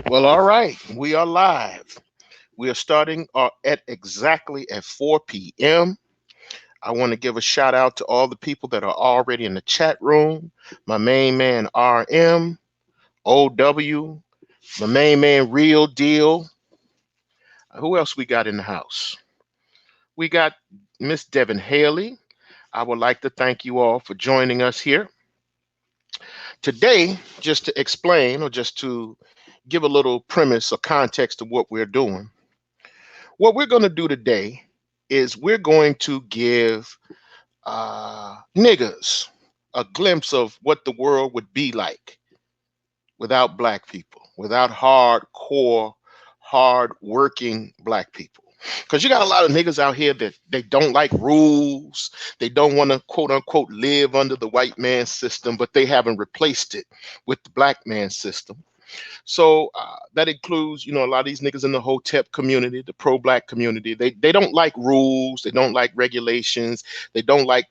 Well, all right. We are live. We are starting at exactly at 4 p.m. I want to give a shout out to all the people that are already in the chat room. My main man RM, OW, my main man Real Deal. Who else we got in the house? We got Miss Devin Haley. I would like to thank you all for joining us here. Today, just to explain or just to give a little premise or context to what we're doing, what we're going to do today is we're going to give niggas a glimpse of what the world would be like without black people, without hardcore, hard working black people. Because you got a lot of niggas out here that they don't like rules. They don't want to quote unquote live under the white man's system, but they haven't replaced it with the black man's system. So that includes, a lot of these niggas in the Hotep community, the pro-black community. They don't like rules. They don't like regulations. They don't like,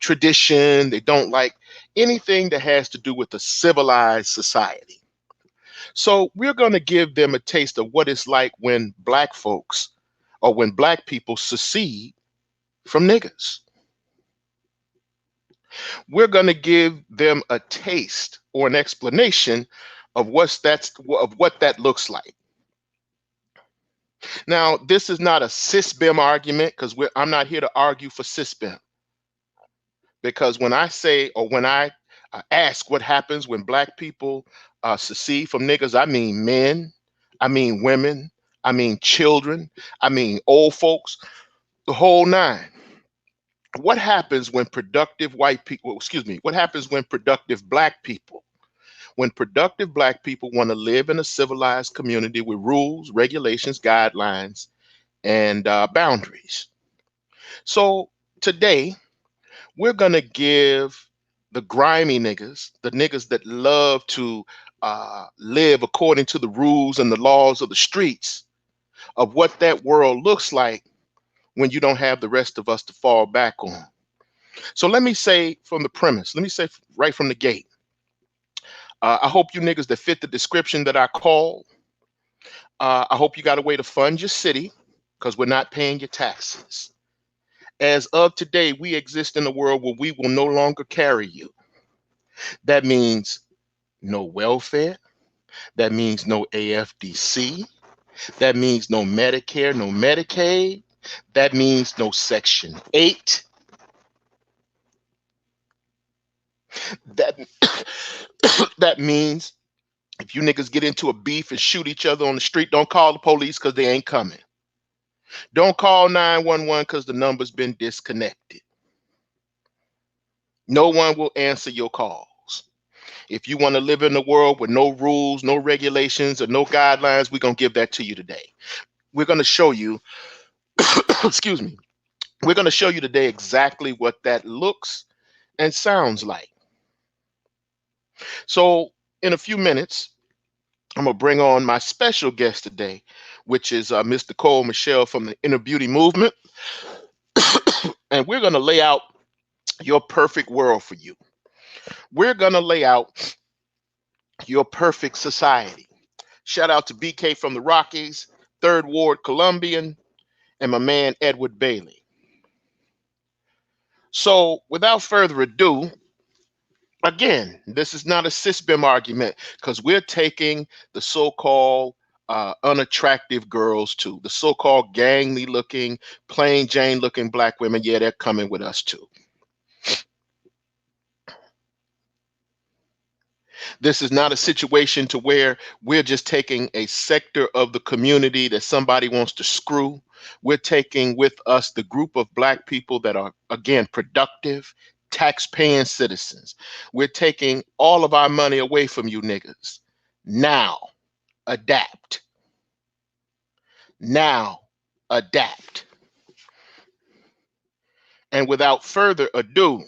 tradition. They don't like anything that has to do with a civilized society. So we're going to give them a taste of what it's like when black folks or when black people secede from niggas. We're going to give them a taste or an explanation of what that looks like. Now, this is not a cisbem argument because I'm not here to argue for cisbem. Because when I say or when I ask what happens when black people secede from niggas, I mean men, I mean women, I mean children, I mean old folks, the whole nine. What happens when productive white people, excuse me, what happens when productive black people, when productive black people want to live in a civilized community with rules, regulations, guidelines, and boundaries? So today, we're going to give the grimy niggas, the niggas that love to live according to the rules and the laws of the streets, of what that world looks like when you don't have the rest of us to fall back on. So let me say from the premise, let me say right from the gate, I hope you niggas that fit the description that I call, I hope you got a way to fund your city because we're not paying your taxes. As of today, we exist in a world where we will no longer carry you. That means no welfare. That means no AFDC. That means no Medicare, no Medicaid. That means no Section 8. That, that means if you niggas get into a beef and shoot each other on the street, don't call the police because they ain't coming. Don't call 911 because the number's been disconnected. No one will answer your calls. If you want to live in a world with no rules, no regulations, or no guidelines, we're going to give that to you today. We're going to show you, excuse me, we're going to show you today exactly what that looks and sounds like. So, in a few minutes, I'm going to bring on my special guest today, which is Mr. Cole Michelle from the Inner Beauty Movement. And we're going to lay out your perfect world for you. We're going to lay out your perfect society. Shout out to BK from the Rockies, Third Ward Colombian, and my man Edward Bailey. So, without further ado, again, this is not a cisbem argument because we're taking the so-called unattractive girls too, the so-called gangly looking, plain Jane looking black women. Yeah, they're coming with us too. This is not a situation to where we're just taking a sector of the community that somebody wants to screw. We're taking with us the group of black people that are, again, productive, tax-paying citizens. We're taking all of our money away from you niggas. Now, adapt. Now, adapt. And without further ado,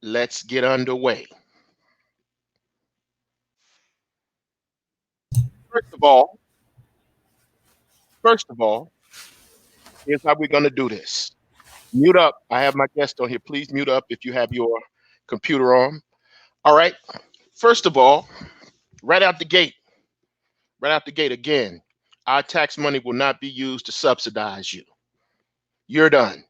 let's get underway. First of all, first of all, here's how we're going to do this. Mute up. I have my guest on here. Please mute up if you have your computer on. All right. First of all, right out the gate, right out the gate again. Our tax money will not be used to subsidize you. You're done.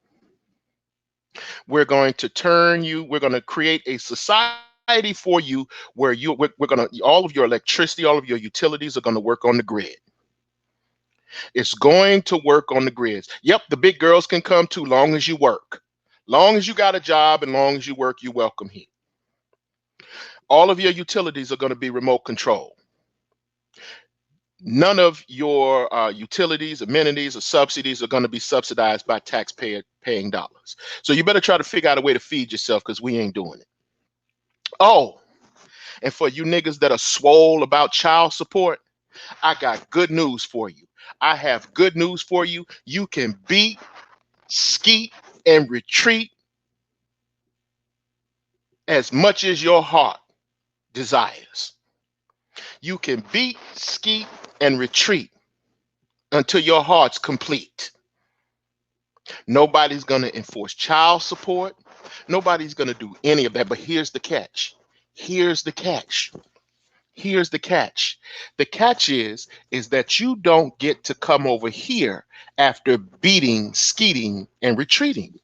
We're going to turn you, we're going to create a society for you where we're going to, all of your electricity, all of your utilities are going to work on the grid. It's going to work on the grids. Yep, the big girls can come too, long as you work. Long as you got a job and long as you work, you welcome here. All of your utilities are going to be remote control. None of your utilities, amenities, or subsidies are going to be subsidized by taxpayer paying dollars. So you better try to figure out a way to feed yourself, because we ain't doing it. Oh, and for you niggas that are swole about child support, I got good news for you. I have good news for you. You can beat, skeet, and retreat as much as your heart desires. You can beat, skeet, and retreat until your heart's complete. Nobody's going to enforce child support. Nobody's going to do any of that. But here's the catch. Here's the catch. Here's the catch. The catch is that you don't get to come over here after beating, skeeting, and retreating.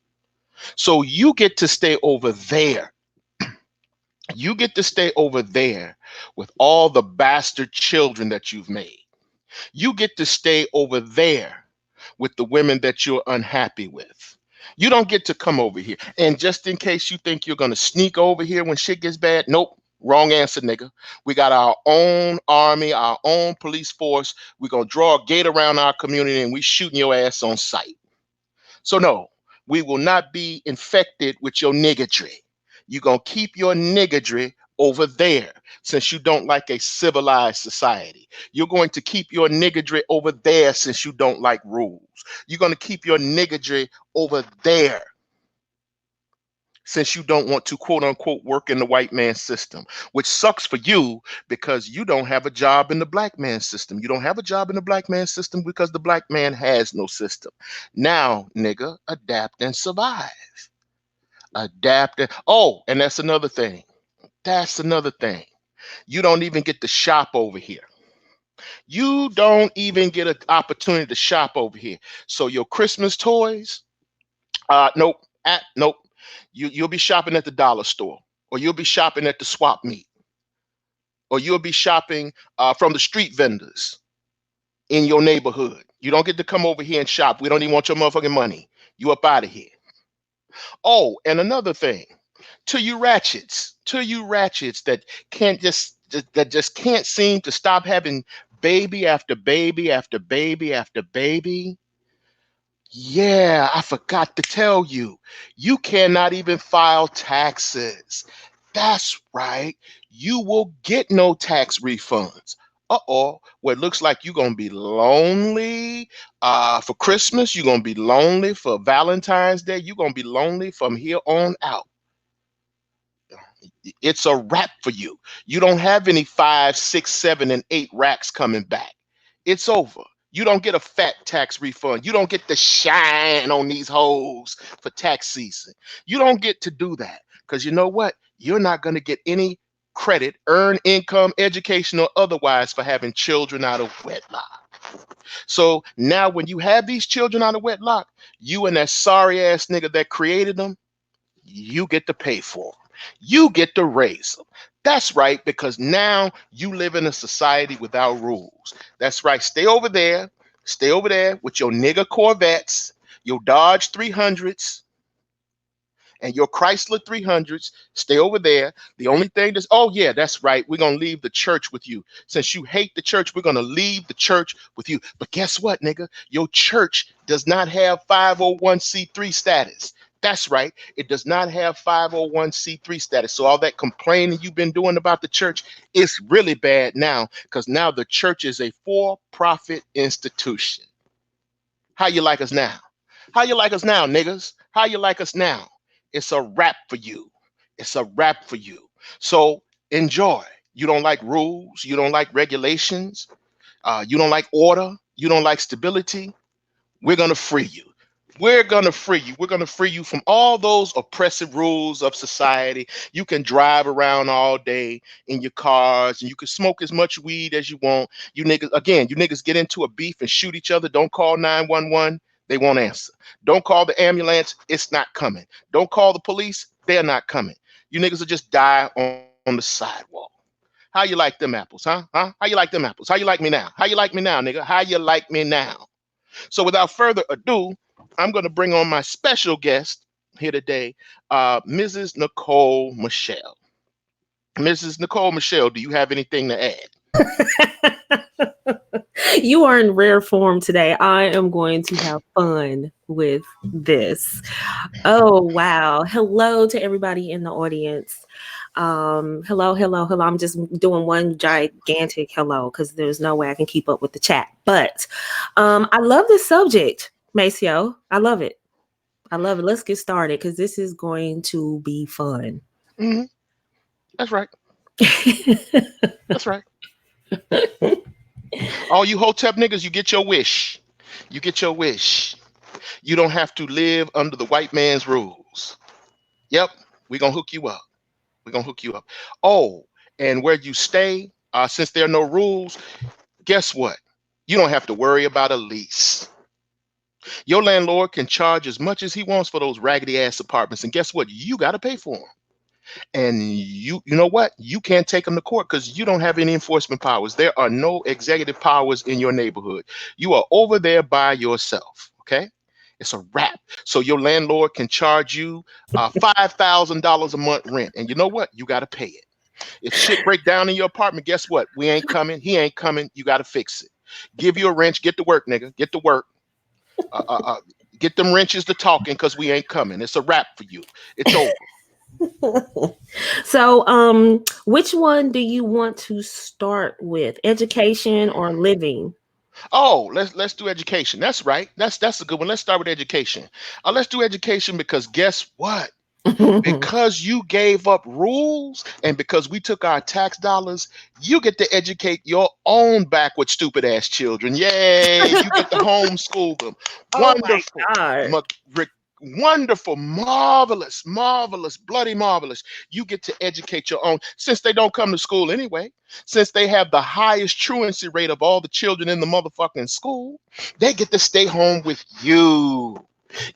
So you get to stay over there. You get to stay over there with all the bastard children that you've made. You get to stay over there with the women that you're unhappy with. You don't get to come over here. And just in case you think you're going to sneak over here when shit gets bad, nope. Wrong answer, nigga. We got our own army, our own police force. We're going to draw a gate around our community and we shooting your ass on sight. So no, we will not be infected with your niggardry. You're going to keep your niggardry over there since you don't like a civilized society. You're going to keep your niggardry over there since you don't like rules. You're going to keep your niggardry over there since you don't want to quote unquote work in the white man system, which sucks for you because you don't have a job in the black man system. You don't have a job in the black man system because the black man has no system. Now, nigga, adapt and survive. Adapt and and that's another thing. That's another thing. You don't even get to shop over here. You don't even get an opportunity to shop over here. So your Christmas toys, nope, nope. You'll be shopping at the dollar store, or you'll be shopping at the swap meet, or you'll be shopping from the street vendors in your neighborhood. You don't get to come over here and shop. We don't even want your motherfucking money. You up out of here. Oh, and another thing, to you ratchets that can't just can't seem to stop having baby after baby after baby after baby. Yeah, I forgot to tell you, you cannot even file taxes. That's right. You will get no tax refunds. Uh-oh. Well, it looks like you're going to be lonely for Christmas. You're going to be lonely for Valentine's Day. You're going to be lonely from here on out. It's a wrap for you. You don't have any 5, 6, 7, and 8 racks coming back. It's over. You don't get a fat tax refund. You don't get to shine on these hoes for tax season. You don't get to do that because you know what? You're not going to get any credit, earn income, education, or otherwise for having children out of wedlock. So now when you have these children out of wedlock, you and that sorry ass nigga that created them, you get to pay for them. You get to raise them. That's right, because now you live in a society without rules. That's right. Stay over there with your nigga Corvettes, your Dodge 300s, and your Chrysler 300s. Stay over there. The only thing that's, oh yeah, that's right. We're going to leave the church with you. Since you hate the church, we're going to leave the church with you. But guess what, nigga? Your church does not have 501c3 status. That's right. It does not have 501c3 status. So all that complaining you've been doing about the church is really bad now, because now the church is a for-profit institution. How you like us now? How you like us now, niggas? How you like us now? It's a wrap for you. It's a wrap for you. So enjoy. You don't like rules. You don't like regulations. You don't like order. You don't like stability. We're going to free you. We're going to free you. We're going to free you from all those oppressive rules of society. You can drive around all day in your cars and you can smoke as much weed as you want. You niggas, again, you niggas get into a beef and shoot each other. Don't call 911. They won't answer. Don't call the ambulance. It's not coming. Don't call the police. They're not coming. You niggas will just die on the sidewalk. How you like them apples, huh? Huh? How you like them apples? How you like me now? How you like me now, nigga? How you like me now? So without further ado, I'm going to bring on my special guest here today, Mrs. Nicole Michelle. Mrs. Nicole Michelle, do you have anything to add? You are in rare form today. I am going to have fun with this. Oh, wow. Hello to everybody in the audience. Hello. I'm just doing one gigantic hello because there's no way I can keep up with the chat. But I love this subject, Maceo. I love it. Let's get started because this is going to be fun. Mm-hmm. That's right. That's right. All you hotep niggas, you get your wish. You get your wish. You don't have to live under the white man's rules. Yep, we're going to hook you up. We're going to hook you up. Oh, and where you stay, since there are no rules, guess what? You don't have to worry about a lease. Your landlord can charge as much as he wants for those raggedy ass apartments. And guess what? You got to pay for them. And you know what? You can't take them to court because you don't have any enforcement powers. There are no executive powers in your neighborhood. You are over there by yourself. Okay. It's a wrap. So your landlord can charge you $5,000 a month rent. And you know what? You got to pay it. If shit break down in your apartment, guess what? We ain't coming. He ain't coming. You got to fix it. Give you a wrench. Get to work, nigga. Get to work. Get them wrenches to talking because we ain't coming. It's a wrap for you. It's over. So, which one do you want to start with? Education or living? Oh, let's do education. That's right. That's a good one. Let's start with education. Let's do education because guess what? Because you gave up rules and because we took our tax dollars, you get to educate your own backward, stupid ass children. Yay! You get to homeschool them. Oh my Wonderful. God. Wonderful, marvelous, bloody marvelous. You get to educate your own since they don't come to school anyway. Since they have the highest truancy rate of all the children in the motherfucking school, they get to stay home with you.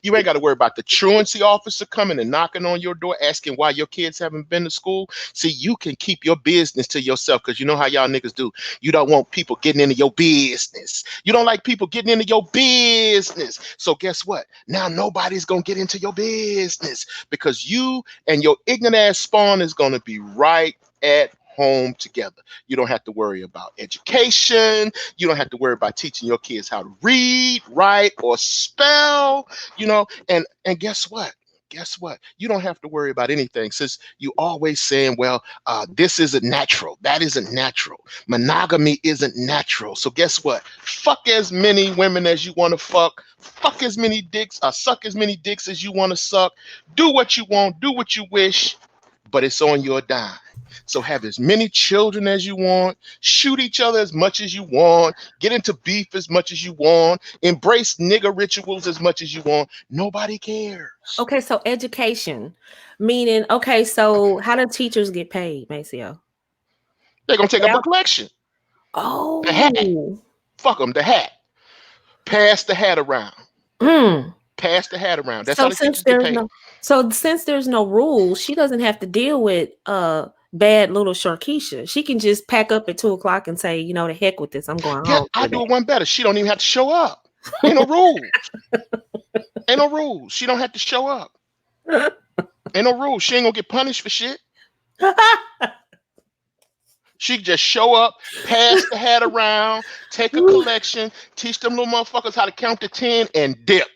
You ain't got to worry about the truancy officer coming and knocking on your door asking why your kids haven't been to school. See, you can keep your business to yourself because you know how y'all niggas do. You don't want people getting into your business. You don't like people getting into your business. So guess what? Now nobody's going to get into your business because you and your ignorant ass spawn is going to be right at home together. You don't have to worry about education. You don't have to worry about teaching your kids how to read, write, or spell, and guess what? Guess what? You don't have to worry about anything since you always saying, well, this isn't natural. That isn't natural. Monogamy isn't natural. So guess what? Fuck as many women as you want to fuck. Fuck as many dicks, suck as many dicks as you want to suck. Do what you want. Do what you wish. But it's on your dime. So have as many children as you want, shoot each other as much as you want, get into beef as much as you want, embrace nigger rituals as much as you want. Nobody cares. Okay, so education, meaning, okay, so how do teachers get paid, Maceo? They're going to take up a collection. Oh. The hat. Fuck them, the hat. Pass the hat around. Pass the hat around. That's how the teachers get paid. So since there's no rules, she doesn't have to deal with bad little Sharkeisha. She can just pack up at 2:00 and say, the heck with this. I'm going home. I do it one better. She don't even have to show up. Ain't no rules. Ain't no rules. She don't have to show up. Ain't no rules. She ain't gonna get punished for shit. She can just show up, pass the hat around, take a collection, teach them little motherfuckers how to count to 10 and dip.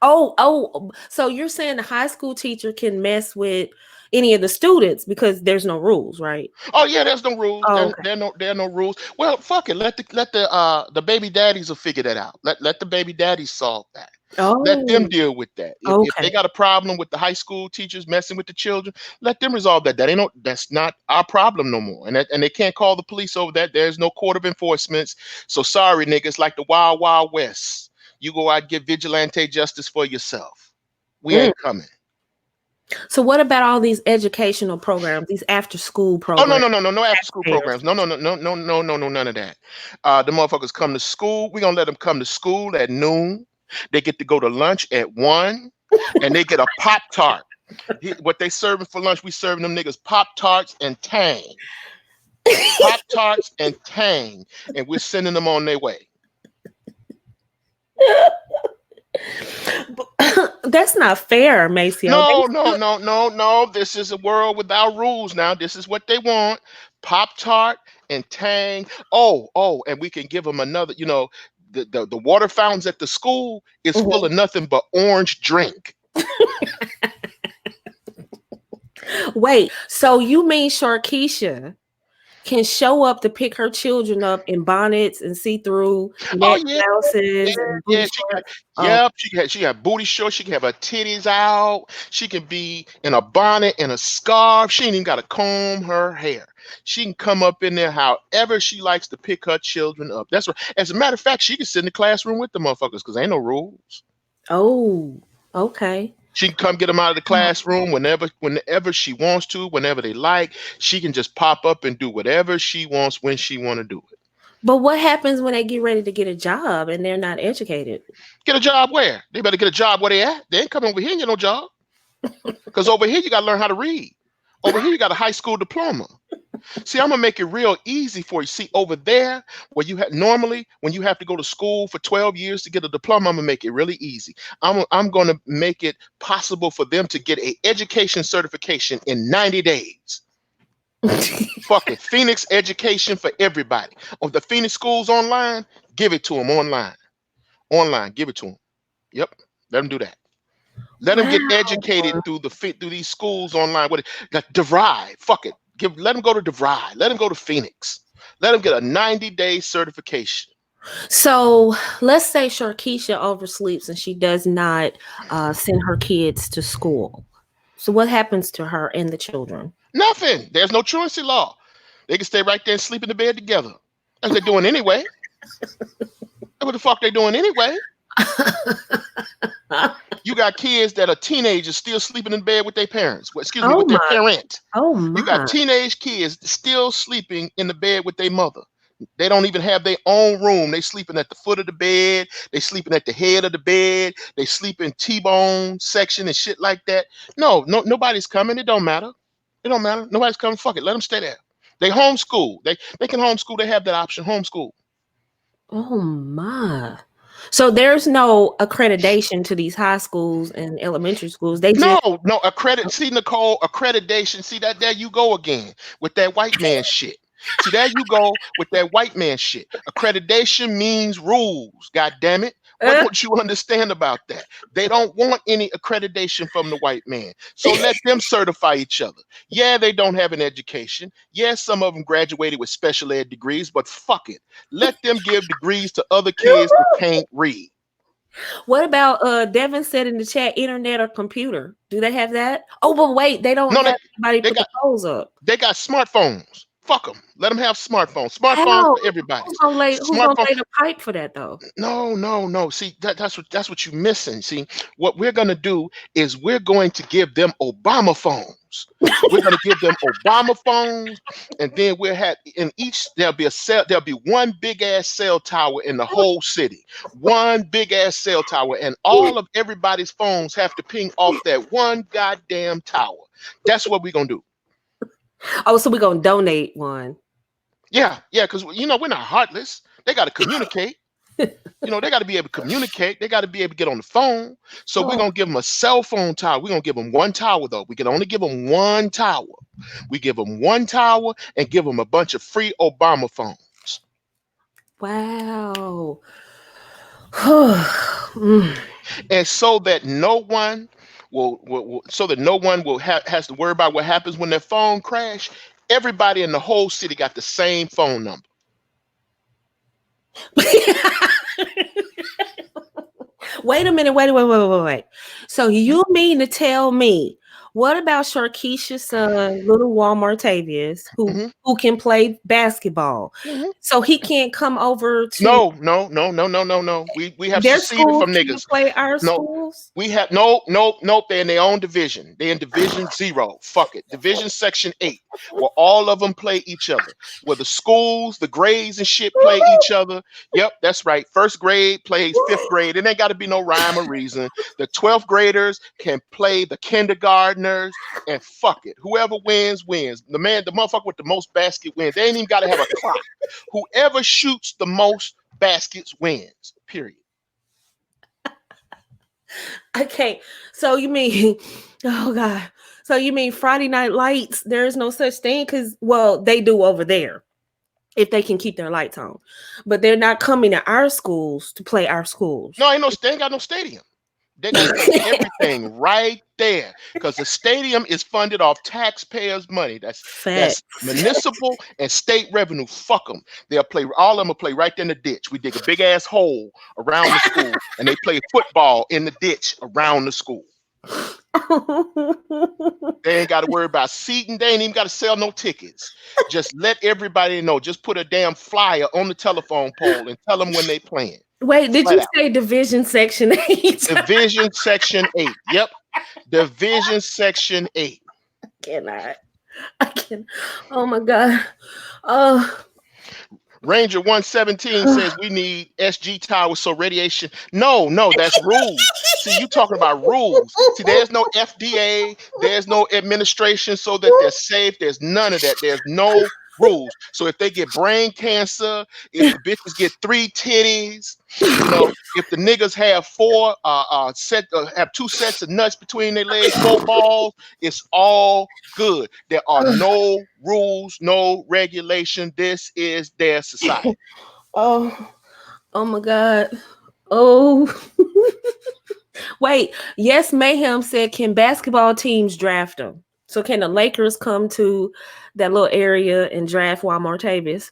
Oh, so you're saying the high school teacher can mess with any of the students because there's no rules, right? Oh yeah, there's no rules. Oh, there are no rules. Well, fuck it. Let the baby daddies will figure that out. Let the baby daddies solve that. Oh. Let them deal with that. If they got a problem with the high school teachers messing with the children, let them resolve that. That's not our problem no more. And they can't call the police over that. There's no court of enforcement. So sorry, niggas, like the Wild Wild West. You go out and get vigilante justice for yourself. We Mm. ain't coming. So what about all these educational programs, these after school Oh no programs? no no no no after school Taxpayers. programs. No no no no no no no no none of that. The motherfuckers come to school. We gonna let them come to school at noon. They get to go to lunch at 1, and they get a Pop Tart. What they serving for lunch? We serving them niggas Pop Tarts and Tang. Pop Tarts and Tang, and we're sending them on their way. That's not fair, Maceo. They No, no, still, no, no, no. This is a world without rules now. This is what they want. Pop Tart and Tang. Oh, and we can give them another, the water fountains at the school is full Mhm. of nothing but orange drink. Wait, so you mean Sharkeisha can show up to pick her children up in bonnets and see-through Oh net yeah, yeah, blouses and booty yeah. She got, shorts? Oh, yep. She got booty shorts. She can have her titties out. She can be in a bonnet and a scarf. She ain't even got to comb her hair. She can come up in there however she likes to pick her children up. That's what. As a matter of fact, she can sit in the classroom with the motherfuckers because ain't no rules. oh, okay. She can come get them out of the classroom whenever she wants to, whenever they like. She can just pop up and do whatever she wants when she want to do it. But what happens when they get ready to get a job and they're not educated? Get a job where? They better get a job where they at. They ain't coming over here and get no job. Because over here you gotta learn how to read. Over here you got a high school diploma. See, I'm gonna make it real easy for you. See, over there, where you have normally when you have to go to school for 12 years to get a diploma, I'm gonna make it really easy. I'm gonna make it possible for them to get a education certification in 90 days. Fuck it. Phoenix education for everybody. On the Phoenix schools online, give it to them online. Online, give it to them. Yep. Let them do that. Let them get educated Wow. through these schools online. What like DeVry? Fuck it. Let them go to DeVry. Let them go to Phoenix. Let them get a 90-day certification. So let's say Sharkeisha oversleeps and she does not send her kids to school. So what happens to her and the children? Nothing. There's no truancy law. They can stay right there and sleep in the bed together. That's what they're doing anyway. That's what the fuck they doing anyway. You got kids that are teenagers still sleeping in bed with their parents. Well, excuse me, Oh with their my, parent. oh You got my. teenage kids still sleeping in the bed with their mother. They don't even have their own room. They sleeping at the foot of the bed. They sleeping at the head of the bed. They sleep in T-bone section and shit like that. No, no, nobody's coming. It don't matter. It don't matter. Nobody's coming. Fuck it. Let them stay there. They homeschool. They can homeschool. They have that option. Homeschool. Oh my. So there's no accreditation to these high schools and elementary schools. They No, just no, accredit. See, Nicole, accreditation. See that there you go again with that white man shit. See, there you go with that white man shit. Accreditation means rules. God damn it. What uh, don't you understand about that? They don't want any accreditation from the white man. So let them certify each other. Yeah, they don't have an education. Yeah, some of them graduated with special ed degrees, but fuck it. Let them give degrees to other kids that can't read. what about Devin said in the chat, internet or computer? Do they have that? Oh, but wait, they don't No, have anybody they put the got polls up. They got smartphones. Fuck them. Let them have smartphones. Smartphones How? for everybody. Who's gonna Smartphone. lay the pipe for that though? No, no, no. See, that's what you're missing. See, what we're gonna do is we're going to give them Obama phones. We're gonna give them Obama phones, and then we'll have in each there'll be a cell. There'll be one big ass cell tower in the whole city. One big ass cell tower, and all of everybody's phones have to ping off that one goddamn tower. That's what we're gonna do. Oh, so we're gonna donate one. Yeah, yeah, because we're not heartless. They got to communicate. They got to be able to communicate. They got to be able to get on the phone. So we're Oh, gonna give them a cell phone tower. We're gonna give them one tower though. We can only give them one tower. We give them one tower and give them a bunch of free Obama phones. wow. Mm. And so that no one so that no one has to worry about what happens when their phone crash. Everybody in the whole city got the same phone number. Wait a minute. Wait. So you mean to tell me What about Sharkeisha's son, little Walmart Tavius, who Hmm. can play basketball? Hmm. So he can't come over to No, no, no, no, no, no, no. We have their seceded schools, from can't niggas. play our No, schools? we have no, no, nope. They're in their own division. They're in division 0. Fuck it. Division section 8, where all of them play each other. Where the schools, the grades and shit play each other. Yep, that's right. First grade plays fifth grade. It ain't got to be no rhyme or reason. The 12th graders can play the kindergartners, and fuck it. Whoever wins, wins. The motherfucker with the most basket wins. They ain't even got to have a clock. Whoever shoots the most baskets wins. Period. Okay, so you mean, oh God, so you mean Friday Night Lights? There is no such thing because, well, they do over there if they can keep their lights on, but they're not coming to our schools to play our schools. No, ain't no. They ain't got no stadium. They're gonna play everything right there because the stadium is funded off taxpayers' money. That's Facts. municipal and state revenue. Fuck them. They'll play. All of them will play right there in the ditch. We dig a big ass hole around the school, and they play football in the ditch around the school. They ain't got to worry about seating. They ain't even got to sell no tickets. Just let everybody know. Just put a damn flyer on the telephone pole and tell them when they playing. Wait, did Flat you out. say Division Section 8? Division section 8. Yep. Division section 8. Cannot. I can. Oh my God. Oh. Ranger 117 says we need SG towers so radiation. No, no, that's rules. See, you talking about rules. See, there's no FDA, there's no administration so that they're safe. There's none of that. There's no rules. So if they get brain cancer, if the bitches get 3 titties, if the niggas have have 2 sets of nuts between their legs, 4 balls, it's all good. There are no rules, no regulation. This is their society. Oh. Oh my God. Oh. Wait. Yes, Mayhem said, can basketball teams draft them? So can the Lakers come to that little area and draft Walmart Tavis?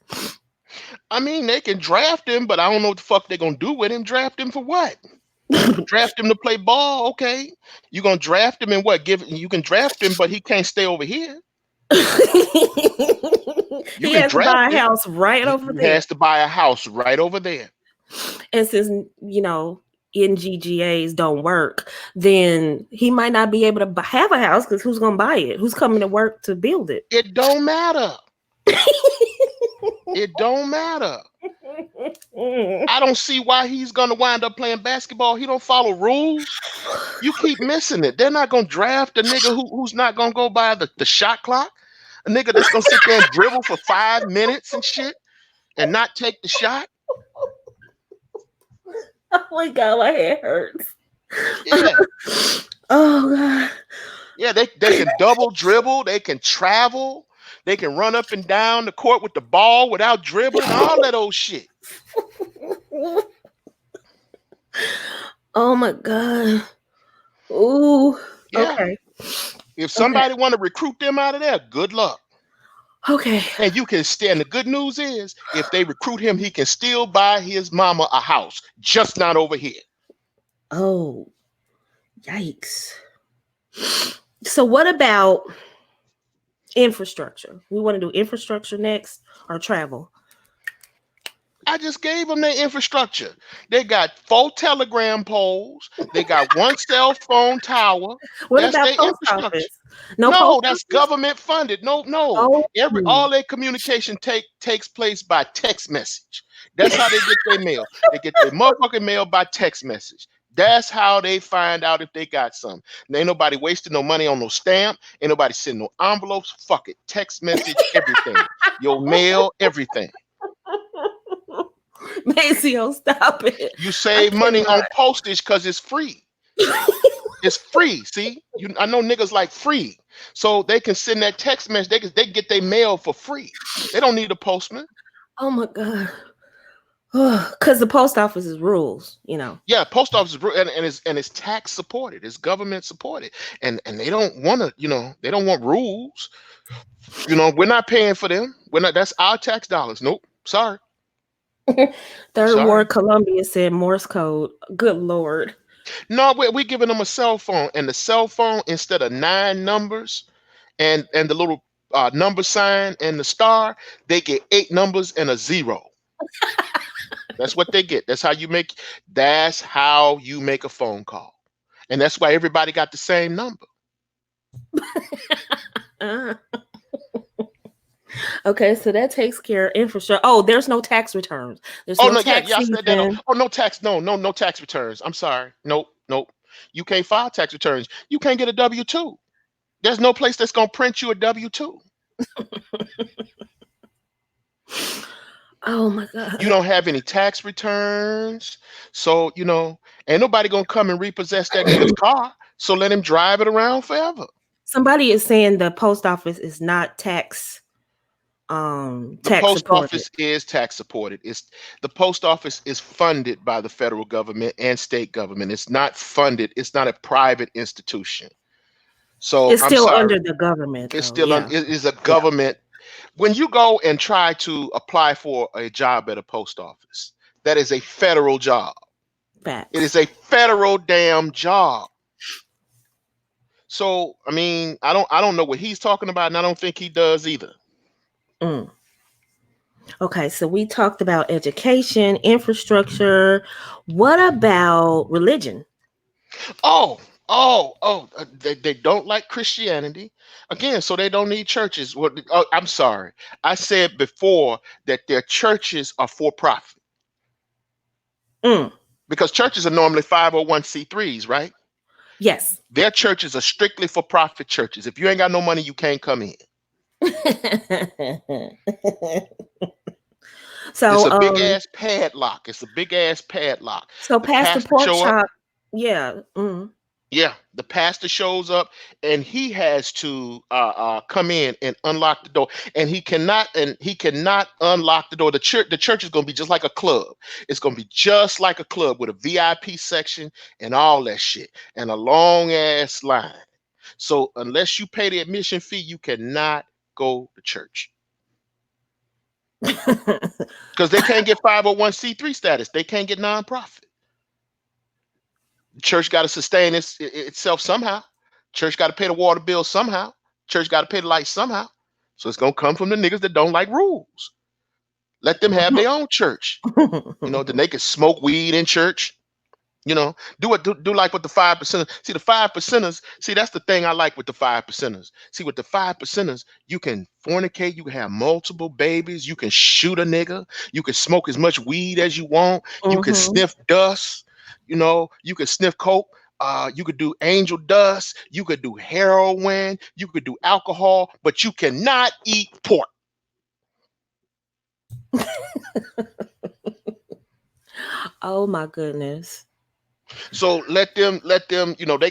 I mean, they can draft him, but I don't know what the fuck they're gonna do with him. Draft him for what? Draft him to play ball, okay? You gonna draft him and what? You can draft him, but he can't stay over here. You He can has to draft buy a him. house right over He there. has to buy a house right over there. And since, NGGAs don't work, then he might not be able to have a house because who's going to buy it? Who's coming to work to build it? It don't matter. It don't matter. I don't see why he's gonna wind up playing basketball. He don't follow rules. You keep missing it. They're not gonna draft a nigga who's not gonna go by the shot clock. A nigga that's gonna sit there and dribble for 5 minutes and shit and not take the shot. Oh my God, my head hurts. Yeah. Oh God. Yeah, they can double dribble, they can travel, they can run up and down the court with the ball without dribbling, all that old shit. Oh my God. Ooh. Yeah. Okay. If Okay. somebody want to recruit them out of there, good luck. Okay. And you can stand. The good news is, if they recruit him, he can still buy his mama a house, just not over here. Oh, yikes. So what about infrastructure? We want to do infrastructure next or travel? I just gave them their infrastructure. They got 4 telegram poles. They got 1 cell phone tower. What That's about their post infrastructure. office? No No, post that's office? government funded. No, no. Oh. All their communication takes place by text message. That's how they get their mail. They get their motherfucking mail by text message. That's how they find out if they got some. Ain't nobody wasting no money on no stamp. Ain't nobody sending no envelopes. Fuck it. Text message, everything. Your mail, everything. Maceo, stop it. You I save money cannot. on postage because it's free. It's free. See, I know niggas like free, so they can send that text message. They get their mail for free. They don't need a postman. Oh my God. Because the post office is rules. Yeah, post office is and it's tax supported. It's government supported, and they don't want to. They don't want rules. We're not paying for them. We're not. That's our tax dollars. Nope. Sorry. Third Sorry. Ward Columbia said Morse code. Good Lord. No, we giving them a cell phone, and the cell phone, instead of nine numbers and the little number sign and the star, they get eight numbers and a zero. That's what they get. That's how you make a phone call. And that's why everybody got the same number. Uh, okay, so that takes care of infrastructure. Oh, there's no tax returns. There's Oh no no, yeah, tax yeah, I said that. Oh, season. oh, no tax, no tax returns. I'm sorry. Nope, nope. You can't file tax returns. You can't get a W-2. There's no place that's gonna print you a W-2. Oh my You god. don't have any tax returns. So, ain't nobody gonna come and repossess that nigga's car. So let him drive it around forever. Somebody is saying the post office is not The tax post supported. office is tax supported. The post office is funded by the federal government and state government. It's not funded, it's not a private institution. So It's I'm still sorry. under the government It's though. still Yeah. it is a Yeah. government. When you go and try to apply for a job at a post office, that is a federal job. It is Facts. a federal damn job. So I mean, I don't know what he's talking about, and I don't think he does either. Mm. Okay, so we talked about education, infrastructure. What about religion? Oh, they don't like Christianity again, so they don't need churches. Well, I'm sorry, I said before that their churches are for profit Mm. because churches are normally 501c3s, right? Yes. Their churches are strictly for profit churches. If you ain't got no money, you can't come in. It's so a big ass padlock. It's a big ass padlock. so The Pastor pastor Pork show up. Chop, yeah. Mm. Yeah, the pastor shows up, and he has to come in and unlock the door, and he cannot unlock the door. The church is going to be just like a club. It's going to be just like a club with a VIP section and all that shit, and a long ass line. So unless you pay the admission fee, you cannot go to church because they can't get 501c3 status. They can't get nonprofit. Church got to sustain itself somehow. Church got to pay the water bill somehow. Church got to pay the lights somehow. So it's gonna come from the niggas that don't like rules. Let them have their own church. Then they can smoke weed in church. Do like with the 5%. See, the 5%ers. See, that's the thing I like with the 5%ers. See, with the 5%ers, you can fornicate, you can have multiple babies, you can shoot a nigga, you can smoke as much weed as you want, you can Hmm. sniff dust, you can sniff coke. You could do angel dust, you could do heroin, you could do alcohol, but you cannot eat pork. Oh my goodness. So let them, they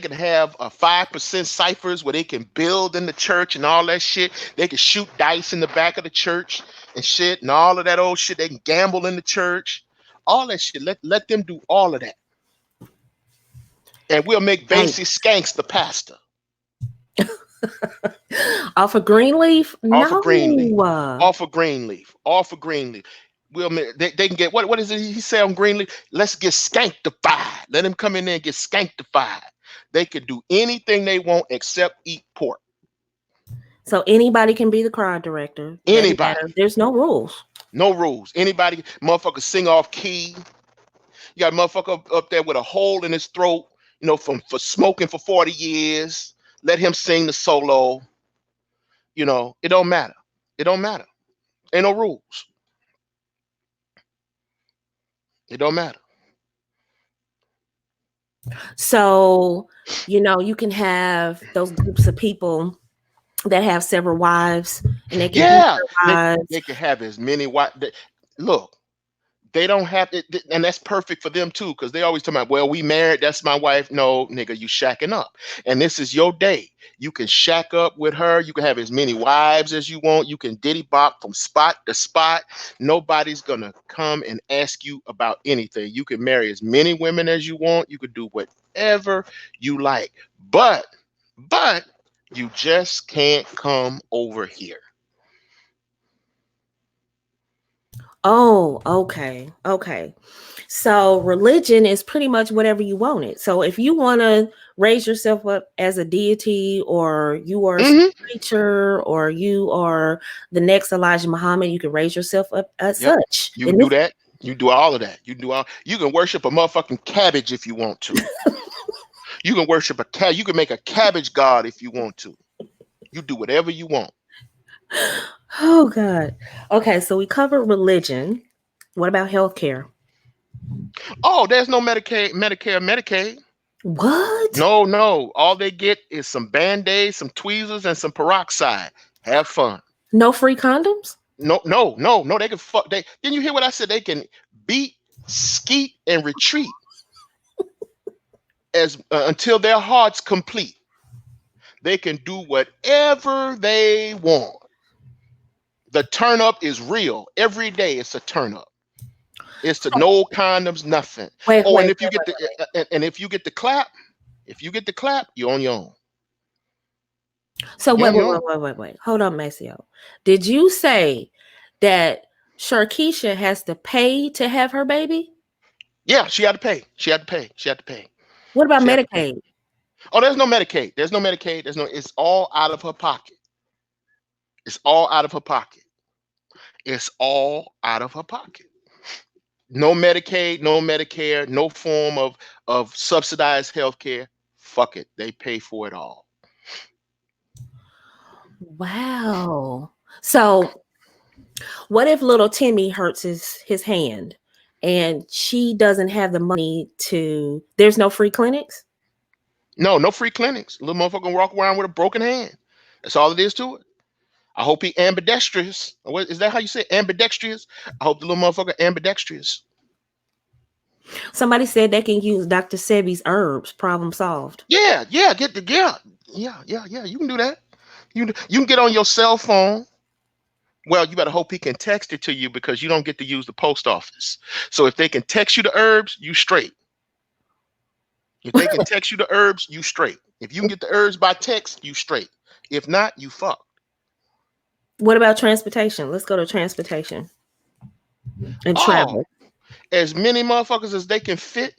can have 5% ciphers where they can build in the church and all that shit. They can shoot dice in the back of the church and shit and all of that old shit. They can gamble in the church, all that shit. Let them do all of that, and we'll make Right. basic skanks the pastor. Off of Greenleaf? Off of Greenleaf, No. off of Greenleaf, off of Greenleaf. They can get what is it he say on Greenleaf? Let's get skanktified. Let them come in there and get skanktified. They could do anything they want except eat pork. So anybody can be the crowd director. Doesn't matter. Anybody. There's no rules. No rules. Anybody, motherfucker sing off key. You got a motherfucker up there with a hole in his throat, from for smoking for 40 years. Let him sing the solo. It don't matter. It don't matter. Ain't no rules. It don't matter. So, you can have those groups of people that have several wives and they can beat Yeah, their they wives. can have as many. Look, they don't have it, and that's perfect for them too, because they always talk about, well, we married, that's my wife. No, nigga, you shacking up, and this is your day. You can shack up with her. You can have as many wives as you want. You can diddy bop from spot to spot. Nobody's gonna come and ask you about anything. You can marry as many women as you want. You could do whatever you like, but you just can't come over here. Oh, okay. Okay. So religion is pretty much whatever you want it. So if you want to raise yourself up as a deity, or you are a Hmm. preacher, or you are the next Elijah Muhammad, you can raise yourself up as Yep. such. You And can do this, that. You can do all of that. You can do all. You can worship a motherfucking cabbage if you want to. You can worship a cat. You can make a cabbage god if you want to. You do whatever you want. oh God. Okay, so we covered religion. What about healthcare? Oh, there's no Medicare, Medicaid. What? No, no. All they get is some band-aids, some tweezers, and some peroxide. Have fun. No free condoms? No, no, no, no. They can fuck. They didn't you hear what I said? They can beat, skeet, and retreat as until their heart's complete. They can do whatever they want. The turn up is real. Every day it's a turn up. It's to no condoms, nothing. Wait, Oh, and wait, if you wait, get wait, the wait. and if you get the clap, if you get the clap, you're on your own. So You're wait, on wait, your wait, own. wait, wait, wait. Hold on, Maceo. Did you say that Sharkeisha has to pay to have her baby? Yeah, she had to pay. She had to pay. She had to pay. What about She had to pay. Medicaid? Oh, there's no Medicaid. There's no Medicaid. There's no. It's all out of her pocket. It's all out of her pocket. It's all out of her pocket. No Medicaid, no Medicare, no form of subsidized health care. Fuck it. They pay for it all. Wow. So what if little Timmy hurts his hand and she doesn't have the money to, there's no free clinics? No, no free clinics. Little motherfucker can walk around with a broken hand. That's all it is to it. I hope he ambidextrous. What is that how you say it? Ambidextrous? I hope the little motherfucker ambidextrous. Somebody said they can use Dr. Sebi's herbs, problem solved. Yeah, yeah, get the yeah. You can do that. You can get on your cell phone. Well, you better hope he can text it to you because you don't get to use the post office. So if they can text you the herbs, you straight. If they can text you the herbs, you straight. If you can get the herbs by text, you straight. If not, you fuck. What about transportation? Let's go to transportation and Oh, travel. as many motherfuckers as they can fit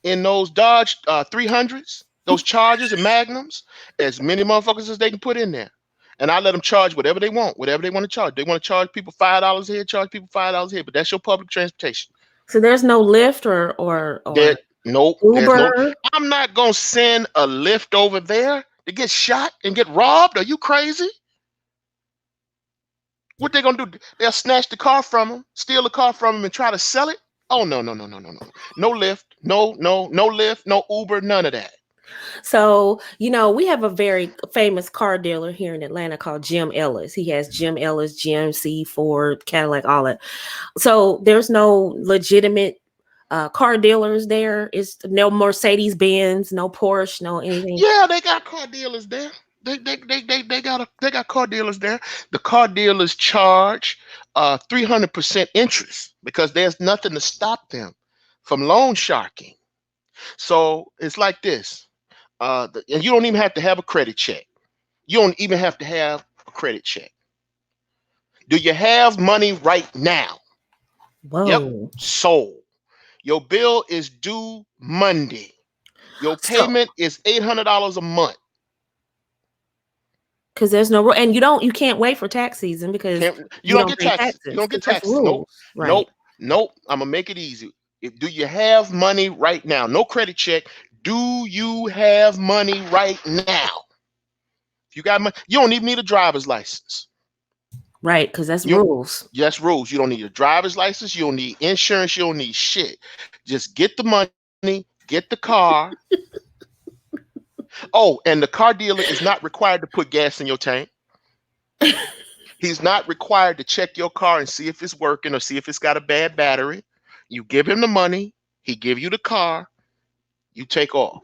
in those Dodge 300s, those Chargers and Magnums, as many motherfuckers as they can put in there. And I let them charge whatever they want, whatever they want to charge. They want to charge people $5 here, charge people $5 here, but that's your public transportation. So there's no Lyft There, or nope, there's no. Uber. I'm not gonna send a lift over there to get shot and get robbed. Are you crazy? What they gonna do? They'll snatch the car from him, steal the car from him, and try to sell it. Oh no, no, no, no, no, no. No lift, no lift, no Uber, none of that. So, we have a very famous car dealer here in Atlanta called Jim Ellis. He has Jim Ellis, GMC, Ford, Cadillac, all that. So there's no legitimate car dealers there. It's no Mercedes Benz, no Porsche, no anything. Yeah, they got car dealers there. They got car dealers there. The car dealers charge 300% interest because there's nothing to stop them from loan sharking. So it's like this. And you don't even have to have a credit check. You don't even have to have a credit check. Do you have money right now? Yep. Whoa. Sold. Your bill is due Monday. Your So, payment is $800 a month. because there's and you can't wait for tax season because You you don't don't get pay taxes. You taxes don't because get that's taxes. Nope. rules, right? Nope. Nope. I'm gonna make it easy. Do you have money right now? No credit check. Do you have money right now? If you got money, you don't even need a driver's license. Right, because that's You rules. Yes, rules. You don't need a driver's license. You don't need insurance. You don't need shit. Just get the money, get the car. Oh, and the car dealer is not required to put gas in your tank. He's not required to check your car and see if it's working or see if it's got a bad battery. You give him the money, he give you the car, you take off.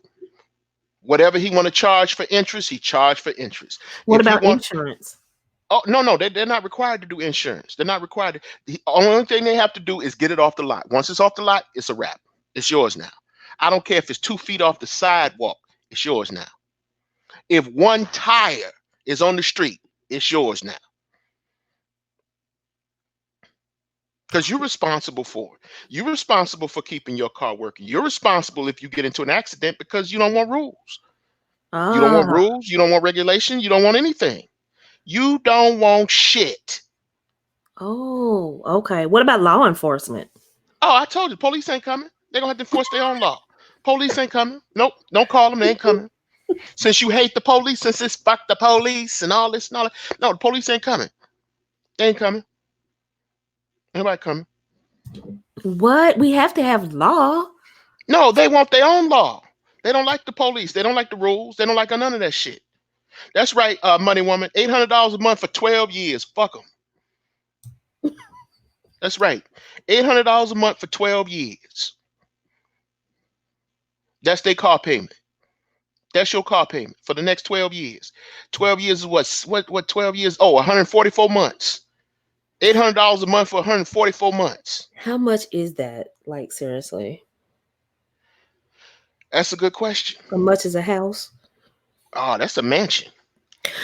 Whatever he want to charge for interest, he charge for interest. What If he about want, insurance? oh no, no, they're not required to do insurance. They're not required. The only thing they have to do is get it off the lot. Once it's off the lot, it's a wrap. It's yours now. I don't care if it's 2 feet off the sidewalk. It's yours now. If one tire is on the street, it's yours now. because you're responsible for it. You're responsible for keeping your car working. You're responsible if you get into an accident because you don't want rules. You don't want Ah, rules. You don't want regulation. You don't want anything. You don't want shit. oh, okay. What about law enforcement? Oh, I told you, police ain't coming. They're gonna have to enforce their own law. Police ain't coming. Nope, don't call them. They ain't coming. Since you hate the police, since it's fuck the police and all this and all that. No, the police ain't coming. They ain't coming. Anybody coming? What? We have to have law. No, they want their own law. They don't like the police. They don't like the rules. They don't like none of that shit. That's right, money woman. $800 a month for 12 years. Fuck them. That's right. $800 a month for 12 years. That's their car payment. That's your car payment for the next 12 years. 12 years is what 12 years? Oh, 144 months. $800 a month for 144 months. How much is that? Like, seriously. That's a good question. How much is a house? Oh, that's a mansion.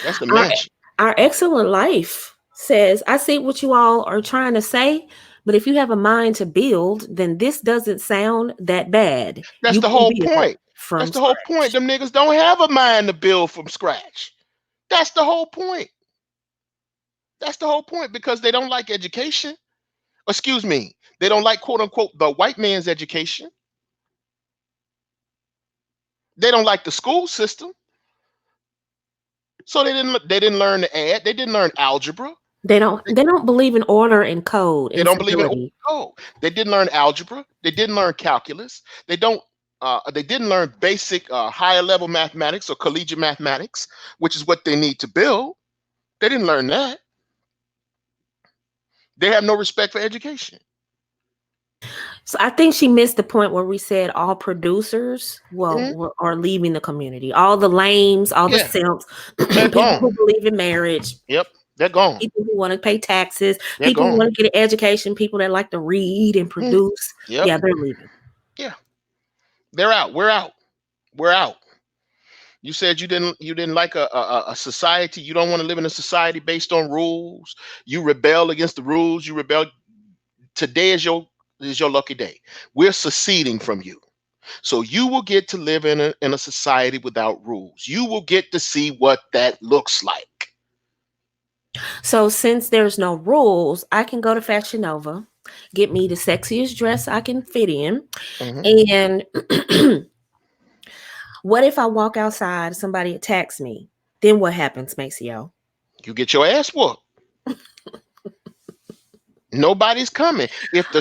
That's the Our mansion. our excellent life says, I see what you all are trying to say, but if you have a mind to build, then this doesn't sound that bad. That's You the can whole build point. That's from the whole point. scratch. Them niggas don't have a mind to build from scratch. That's the whole point. That's the whole point because they don't like education. Excuse me. They don't like quote unquote the white man's education. They don't like the school system. So they didn't learn to add. They didn't learn algebra. They don't believe in order and code They and don't believe in stability. code. They didn't learn algebra. They didn't learn calculus. They don't. They didn't learn basic higher level mathematics or collegiate mathematics, which is what they need to build. They didn't learn that. They have no respect for education. So I think she missed the point where we said all producers, well, Hmm. are leaving the community. All the lames, all the Yeah, simps, they're people gone. who believe in marriage, Yep, they're gone. people who want to pay taxes, They're people who gone. want to get an education, people that like to read and Hmm. produce. Yep. Yeah, they're leaving. Yeah, they're out. We're out. We're out. You said you didn't like a society. You don't want to live in a society based on rules. You rebel against the rules. You rebel. Today is your lucky day. We're seceding from you. So you will get to live in a society without rules. You will get to see what that looks like. So since there's no rules, I can go to Fashion Nova, get me the sexiest dress I can fit in. Hmm. And what if I walk outside, somebody attacks me? Then what happens, Maceo? You get your ass whooped. Nobody's coming. Oh my God. If the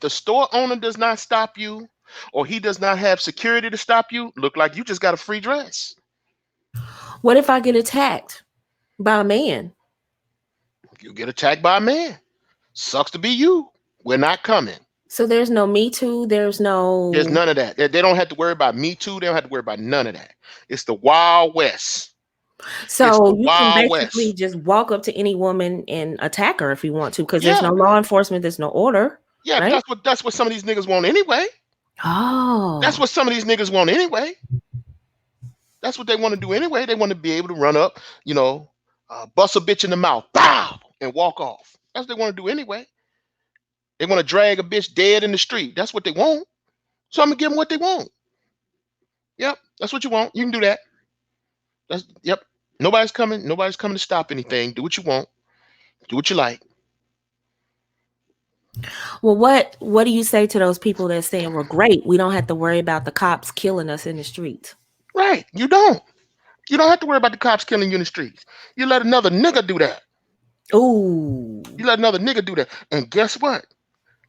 store owner does not stop you, or he does not have security to stop you, look like you just got a free dress. What if I get attacked by a man? You get attacked by a man. Sucks to be you. We're not coming. So there's no Me Too. There's There's no. none of that. They don't have to worry about Me Too. They don't have to worry about none of that. It's the Wild West. It's the So you can Wild basically West. just walk up to any woman and attack her if you want to, because there's Yeah. no law enforcement, there's no order, Yeah, right? that's what some of these niggas want anyway. That's Oh. what some of these niggas want anyway. That's what they want to do anyway. They want to be able to run up, bust a bitch in the mouth, bow, and walk off. That's what they want to do anyway. They want to drag a bitch dead in the street. That's what they want. So I'm gonna give them what they want. Yep, that's what you want. You can do that. That's yep. Nobody's coming. Nobody's coming to stop anything. Do what you want. Do what you like. Well, what do you say to those people that saying, well, great, we don't have to worry about the cops killing us in the streets? Right. You don't. You don't have to worry about the cops killing you in the streets. You let another nigga do that. Ooh. You let another nigga do that. And guess what?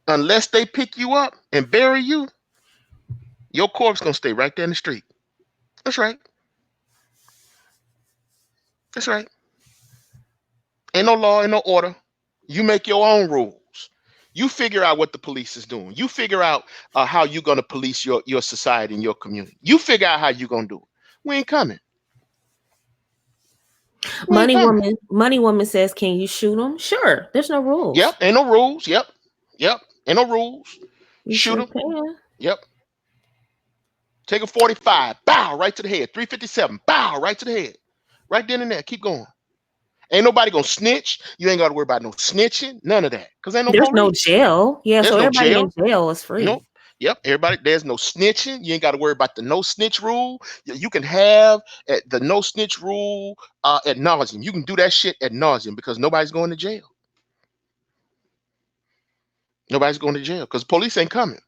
Unless they pick you up and bury you, your corpse gonna stay right there in the street. That's right. That's right. Ain't no law, ain't no order. You make your own rules. You figure out what the police is doing. You figure out how you're gonna police your society and your community. You figure out how you're gonna do it. We ain't coming. We ain't coming. Money Woman says, can you shoot them? Sure. There's no Yep. rules. Ain't no rules. Yep. Yep. Ain't no rules. You Shoot sure them. can. Yep. Take a 45. Bow right to the head. 357. Bow right to the head. Right then and there. Keep going. Ain't nobody gonna snitch. You ain't got to worry about no snitching. None of that, cause ain't no There's no police. jail. Yeah, There's so no everybody in jail. jail is Nope. free. Yep. Everybody. There's no snitching. You ain't got to worry about the no snitch rule. You can have the no snitch rule ad nauseum. You can do that shit ad nauseum because nobody's going to jail. Nobody's going to jail because police ain't coming.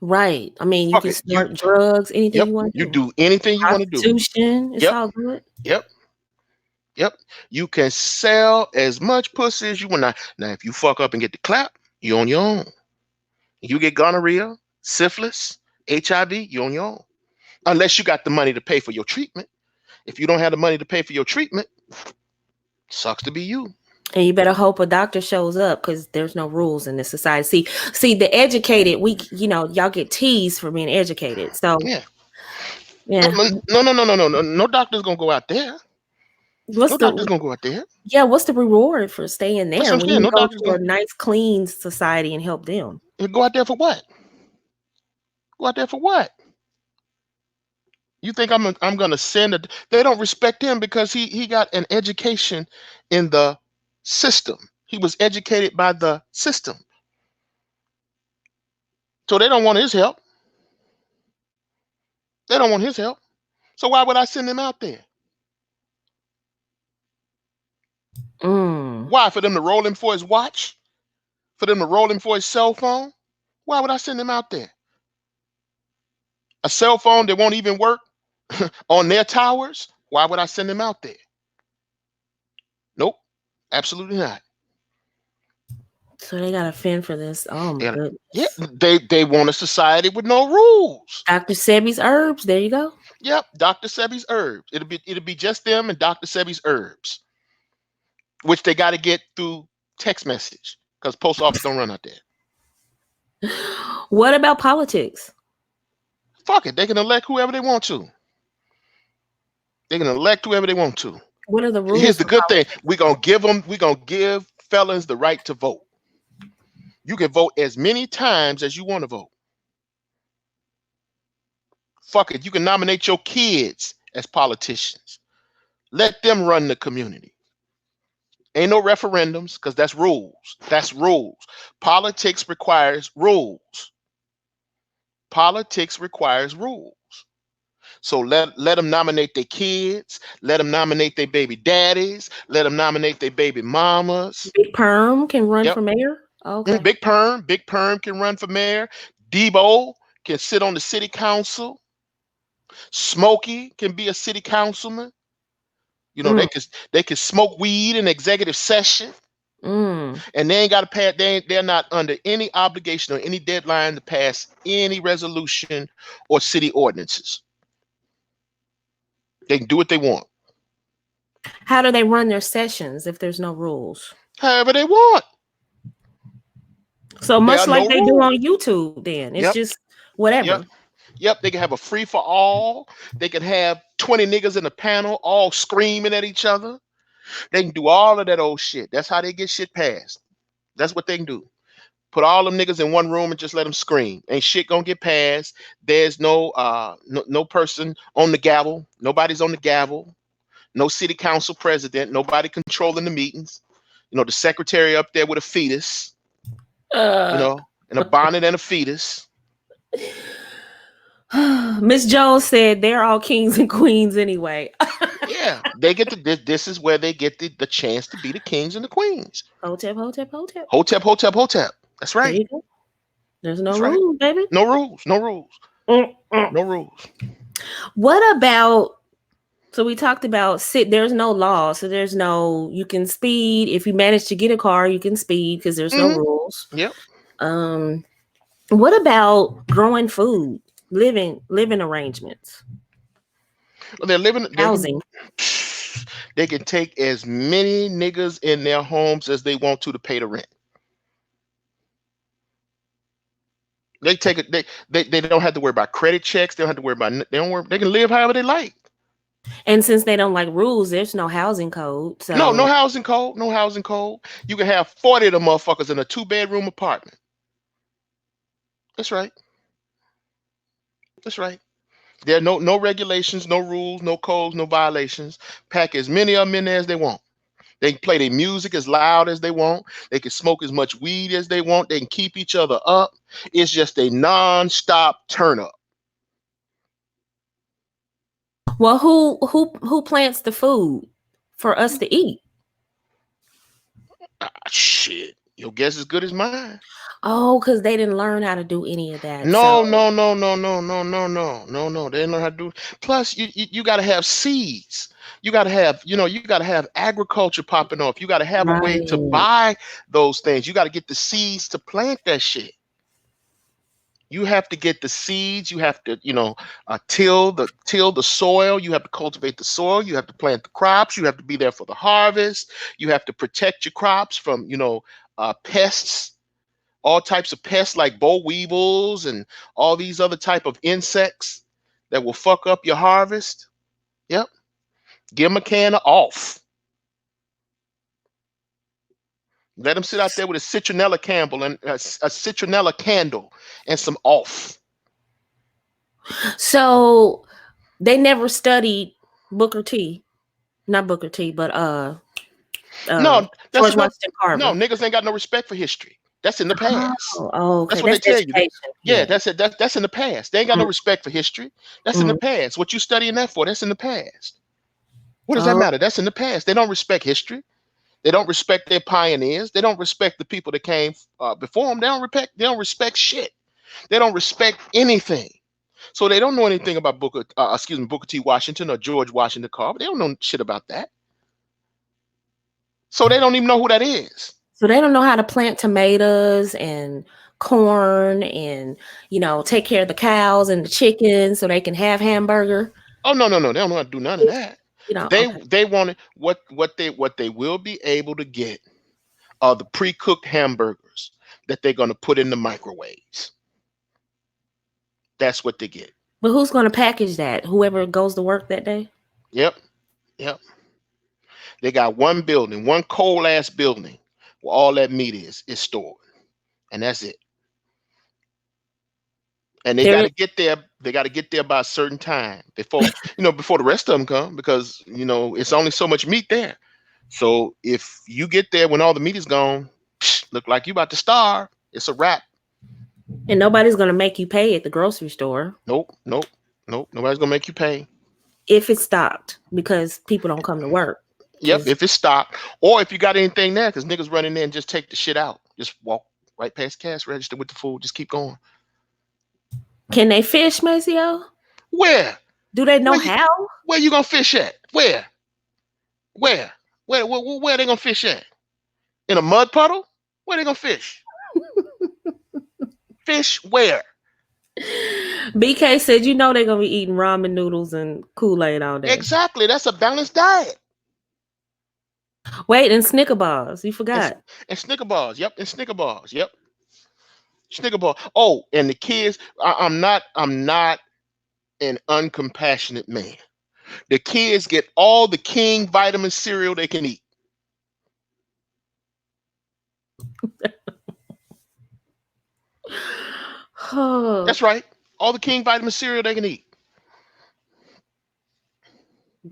Right. I mean, you Fuck can it. You. start drugs, anything Yep. you want to You do. do anything you want to do. Prostitution, it's Yep. all good. Yep. Yep. You can sell as much pussy as you want. Now, if you fuck up and get the clap, you on your own. You get gonorrhea, syphilis, HIV, you on your own. Unless you got the money to pay for your treatment. If you don't have the money to pay for your treatment, sucks to be you. And you better hope a doctor shows up because there's no rules in this society. See, the educated, y'all get teased for being educated. So, Yeah. yeah, No doctor's gonna go out there. what's No the doctor's gonna go out there. what's the reward for staying That's there what I'm when saying. you No go doctor's to gonna a nice, clean society and help them? go out there for what? Go out there for what? You think I'm gonna send a? They don't respect him because he got an education in the system. He was educated by the system, so they don't want his help. They don't want his help. So why would I send him out there? Mm. Why, for them to roll him for his watch? For them to roll him for his cell phone? Why would I send him out there? A cell phone that won't even work on their towers? Why would I send him out there? Nope, absolutely not. So they got to fend for this. Oh my And yeah, goodness. they want a society with no rules. Dr. Sebi's herbs. There you go. Yep, Dr. Sebi's herbs. It'll be just them and Dr. Sebi's herbs, which they got to get through text message because post office don't run out there. What about politics? Fuck it, they can elect whoever they want to. They can elect whoever they want to. What are the Here's rules the for good thing: politics? we're gonna give felons the right to vote. You can vote as many times as you want to vote. Fuck it, you can nominate your kids as politicians. Let them run the community. Ain't no referendums because that's rules. That's rules. Politics requires rules. Politics requires rules. So let them nominate their kids. Let them nominate their baby daddies. Let them nominate their baby mamas. Big Perm can run Yep. for mayor. Okay. Big Perm can run for mayor. Debo can sit on the city council. Smokey can be a city councilman. You know, Mm, they can smoke weed in executive session, mm. and they ain't got to pass. They're not under any obligation or any deadline to pass any resolution or city ordinances. They can do what they want, How do they run their sessions if there's no rules? however they want. So There much are like no they do rules. on YouTube, then it's Yep, just whatever. yep, yep. They can have a free for all. They can have 20 niggas in a panel all screaming at each other. They can do all of that old shit. That's how they get shit passed. That's what they can do. Put all them niggas in one room and just let them scream. Ain't shit gonna get passed. There's no person on the gavel. Nobody's on the gavel. No city council president. Nobody controlling the meetings. You know, the secretary up there with a fetus. You Uh, know, and a bonnet and a fetus. Miss Jones said they're all kings and queens anyway. Yeah, they get this is where they get the chance to be the kings and the queens. Hotep, hotep, hotep. Hotep, hotep, hotep. That's There right. you go. There's no That's right. rules, baby. No rules. No rules. Mm, mm. No rules. What about? So we talked about there's no law, so there's no you can speed if you manage to get a car, you can speed because there's no Hmm. rules. Yep. Um, what about growing food, living arrangements, Well, they're living. housing? They can take as many niggas in their homes as they want to pay the rent. They take it. They don't have to worry about credit checks. They don't have to worry about. They don't worry. They can live however they like. And since they don't like rules, there's no housing code. No So housing code. No housing code. You can have 40 of them motherfuckers in a two-bedroom apartment. That's right. That's right. There are no regulations, no rules, no codes, no violations. Pack as many of them in there as they want. They can play their music as loud as they want. They can smoke as much weed as they want. They can keep each other up. It's just a non-stop turn up. Well, who plants the food for us to eat? Ah, shit. Your guess is good as mine. Oh, because they didn't learn how to do any of that. No, So no, no, no, no, no, no, no, no, no. They didn't know how to do it. Plus, you got to have seeds. You got to have, you got to have agriculture popping off. You got to have a way to right. buy those things. You got to get the seeds to plant that shit. You have to get the seeds. You have to, till the soil. You have to cultivate the soil. You have to plant the crops. You have to be there for the harvest. You have to protect your crops from, pests, all types of pests like boll weevils and all these other type of insects that will fuck up your harvest. Yep. Give them a can of off. Let them sit out there with a citronella candle and a citronella candle and some off. So they never studied Booker T. Not Booker T, but uh No, that's George no, Washington no, Carver. niggas ain't got no respect for history. That's in the past. Oh, That's okay. what they That's tell you. education. Yeah, Yeah. that's it. That's in the past. They ain't got no Mm, respect for history. That's in the mm. past. What you studying that for? That's in the past. What does that Oh, matter? That's in the past. They don't respect history. They don't respect their pioneers. They don't respect the people that came before them. They don't respect. They don't respect shit. They don't respect anything. So they don't know anything about Booker T. Washington or George Washington Carver. They don't know shit about that. So they don't even know who that is. so they don't know how to plant tomatoes and corn and take care of the cows and the chickens so they can have hamburger. Oh no, no, no. They don't know how to do none of that. They Okay. they wanted what they will be able to get are the pre-cooked hamburgers that they're gonna put in the microwaves. That's what they get. But who's going to package that? Whoever goes to work that day? Yep, yep. They got one building, one cold ass building where all that meat is stored, and that's it. And they got There to get there. They got to get there by a certain time before the rest of them come, because it's only so much meat there. So if you get there when all the meat is gone, look like you about to starve. It's a wrap. and nobody's going to make you pay at the grocery store Nope, nope, nope. Nobody's gonna make you pay. if it's stopped because people don't come to work. Yep, Because if it's stopped, or if you got anything there, because niggas run in there and just take the shit out. Just walk right past the cash register with the food. Just keep going. can they fish, Maceo? Where? Do they know Where you how? where you gonna fish at? Where? Where? Where they gonna fish at? In a mud puddle? Where they gonna fish? Fish where? BK said, they're going to be eating ramen noodles and Kool-Aid all day. Exactly. That's a balanced diet. Wait, and Snicker bars. You And, forgot. and Snicker bars. Yep. And Snicker bars. Yep. Snicker bar. Oh, and the kids. I'm not an uncompassionate man. The kids get all the King vitamin cereal they can eat. Oh, That's right. All the King vitamin cereal they can eat.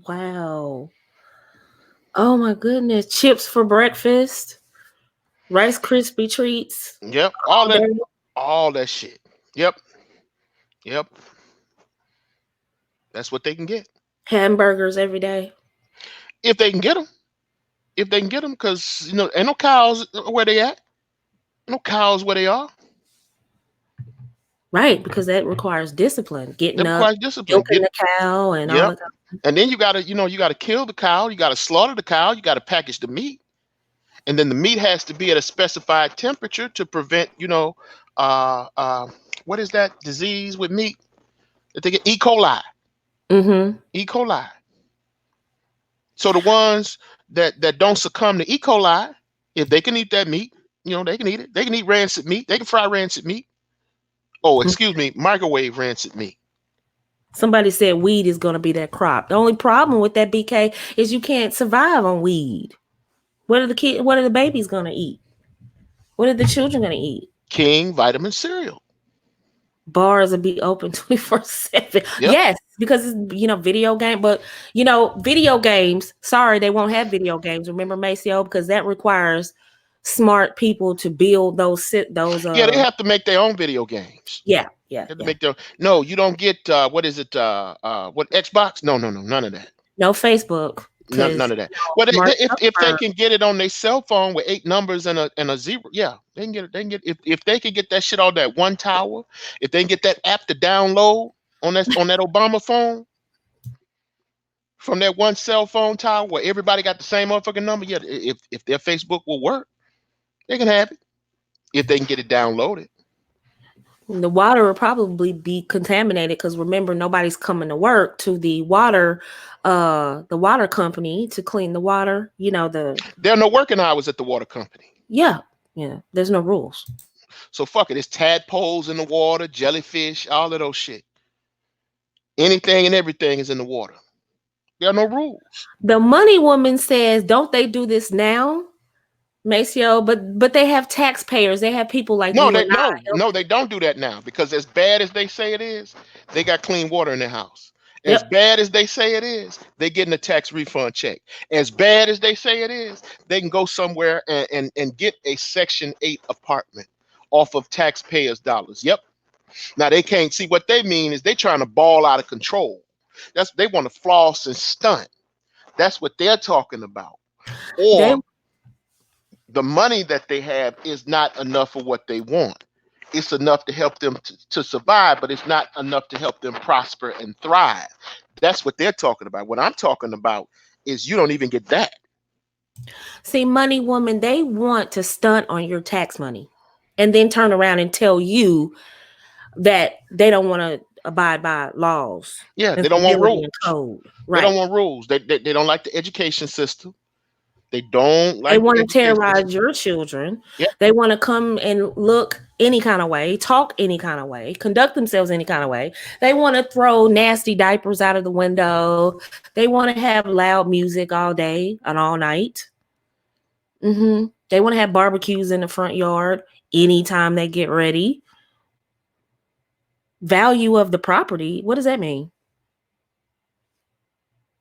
wow. Oh, my goodness. Chips for breakfast. Rice Krispie treats Yep. all day. All that shit. Yep. Yep. That's what they can get Hamburgers every day. if they can get them. If they can get them, because ain't no cows where they at. No cows where they are. Right, because that requires discipline. That Getting up, requires discipline. milking the cow and all Yep. of that. And then you gotta kill the cow. You gotta slaughter the cow. You gotta package the meat, and then the meat has to be at a specified temperature to prevent, uh, uh, what is that disease with meat that they get? E. coli. Mm-hmm. E. coli. So the ones that don't succumb to E. coli, if they can eat that meat, they can eat it. They can eat rancid meat. They can fry rancid meat. Oh, excuse me, microwave rancid meat. Somebody said weed is going to be that crop. The only problem with that, BK, is you can't survive on weed. What are the babies going to eat? What are the children going to eat? King vitamin cereal. bars will be open 24/7. Yep. Yes, because it's, video game, but video games, sorry, they won't have video games. Remember Maceo, because that requires smart people to build those Yeah, they have to make their own video games. yeah, yeah, They have to yeah. make their. No, you don't get what is it? What Xbox? No, no, no, none of that. No Facebook None because of that. Well, Mark if they Zuckerberg, can get it on their cell phone with eight numbers and a zero, yeah, they can get it. They can get if they can get that shit on that one tower. If they can get that app to download on that Obama phone from that one cell phone tower where everybody got the same motherfucking number, yeah. If their Facebook will work, they can have it if they can get it downloaded. the water will probably be contaminated because remember nobody's coming to work to the water company to clean the water. There are no working hours at the water company. Yeah, yeah. There's no rules. So fuck it. It's tadpoles in the water, jellyfish, all of those shit. Anything and everything is in the water. There are no rules. The money woman says, "Don't they do this now, Maceo? But they have taxpayers. They have people like No, you they and I no, helping." they don't do that now because as bad as they say it is, they got clean water in their house. As Yep. bad as they say it is, they getting a tax refund check. As bad as they say it is, they can go somewhere and get a Section 8 apartment off of taxpayers' dollars. Yep. Now they can't see what they mean is they trying to ball out of control. That's they want to floss and stunt. That's what they're talking about. They Or the money that they have is not enough for what they want. It's enough to help them to survive, but it's not enough to help them prosper and thrive. That's what they're talking about. What I'm talking about is you don't even get that. see money woman. They want to stunt on your tax money, and then turn around and tell you that they don't want to abide by laws Yeah, and they don't want civility and rules. code. They don't Right. want rules. They don't like the education system. They don't They like the want to education terrorize system. your children. Yep. They want to come and look any kind of way, talk any kind of way, conduct themselves any kind of way. They want to throw nasty diapers out of the window. They want to have loud music all day and all night. They want to have barbecues in the front yard anytime they get ready. Value of the property. What does that mean?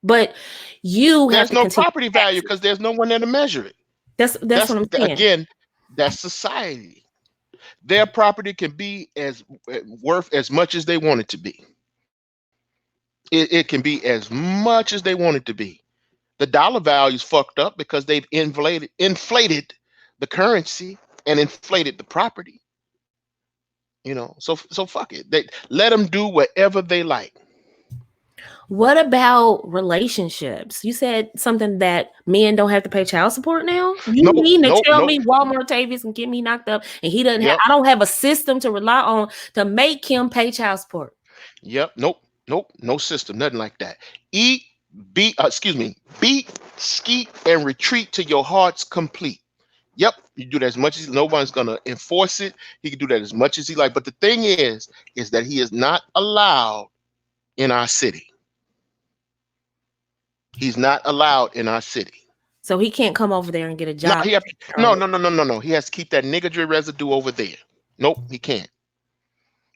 But you have There's to no continue property value taxes. because there's no one there to measure it. That's what I'm saying. Again, that's society. Their property can be as worth as much as they want it to be. It can be as much as they want it to be. The dollar value is fucked up because they've inflated the currency and inflated the property. So fuck it. They let them do whatever they like. What about relationships? You said something that men don't have to pay child support now. You Nope, mean to nope, tell nope. me Walmart Tavis can get me knocked up and he doesn't have? Yep, I don't have a system to rely on to make him pay child support. yep, nope, nope. No system, nothing like that. Eat, excuse me, beat, skeet, and retreat to your heart's complete. Yep, you do that as much as no one's gonna enforce it. He can do that as much as he like. But the thing is that he is not allowed in our city. He's not allowed in our city. So he can't come over there and get a No, job he and have take care of no, it. no, no, no, no, no. He has to keep that niggardry residue over there. Nope, he can't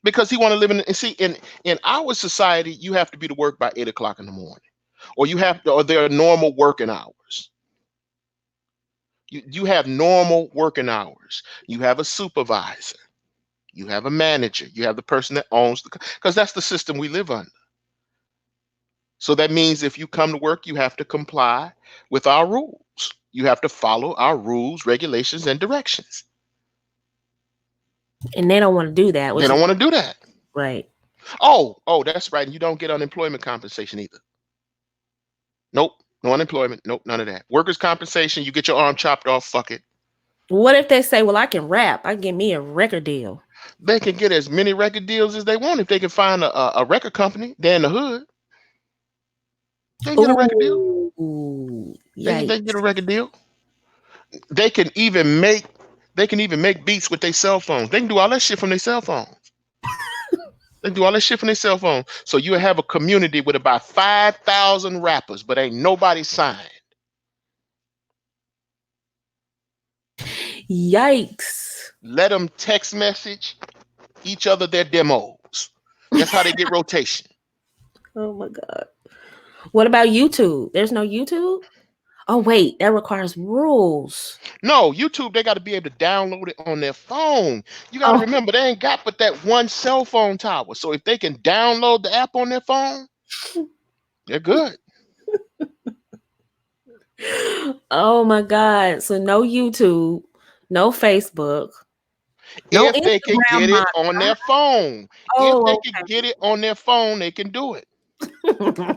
because he want to live in. And see, in our society, you have to be to work by 8 o'clock in the morning, or you have to, or there are normal working hours. You have normal working hours. You have a supervisor. You have a manager. You have the person that owns the, because that's the system we live under. So that means if you come to work, you have to comply with our rules. You have to follow our rules, regulations, and directions. And they don't want to do that, They which don't is want to do that. right. Oh, that's right. And you don't get unemployment compensation either. Nope. No unemployment. Nope. None of that. Workers' compensation, you get your arm chopped off. Fuck it. What if they say, "Well, I can rap. I can get me a record deal." They can get as many record deals as they want if they can find a record company. They're in the hood. They can get a record deal. Ooh, They can get a yikes! record deal. They can even make they can even make beats with their cell phones. They can do all that shit from their cell phones. They do all that shit from their cell phone. So you have a community with about 5,000 rappers, but ain't nobody signed. Yikes! Let them text message each other their demos. That's how they get rotation. Oh my god. What about YouTube? There's no YouTube? Oh wait, that requires rules. No, YouTube, they got to be able to download it on their phone. You got to Oh, remember, they ain't got but that one cell phone tower. So if they can download the app on their phone, they're good. oh my god. So no YouTube, no Facebook, no If they can Instagram get it on monitor. their phone, if they Oh, can get it on their phone, they can do it. okay.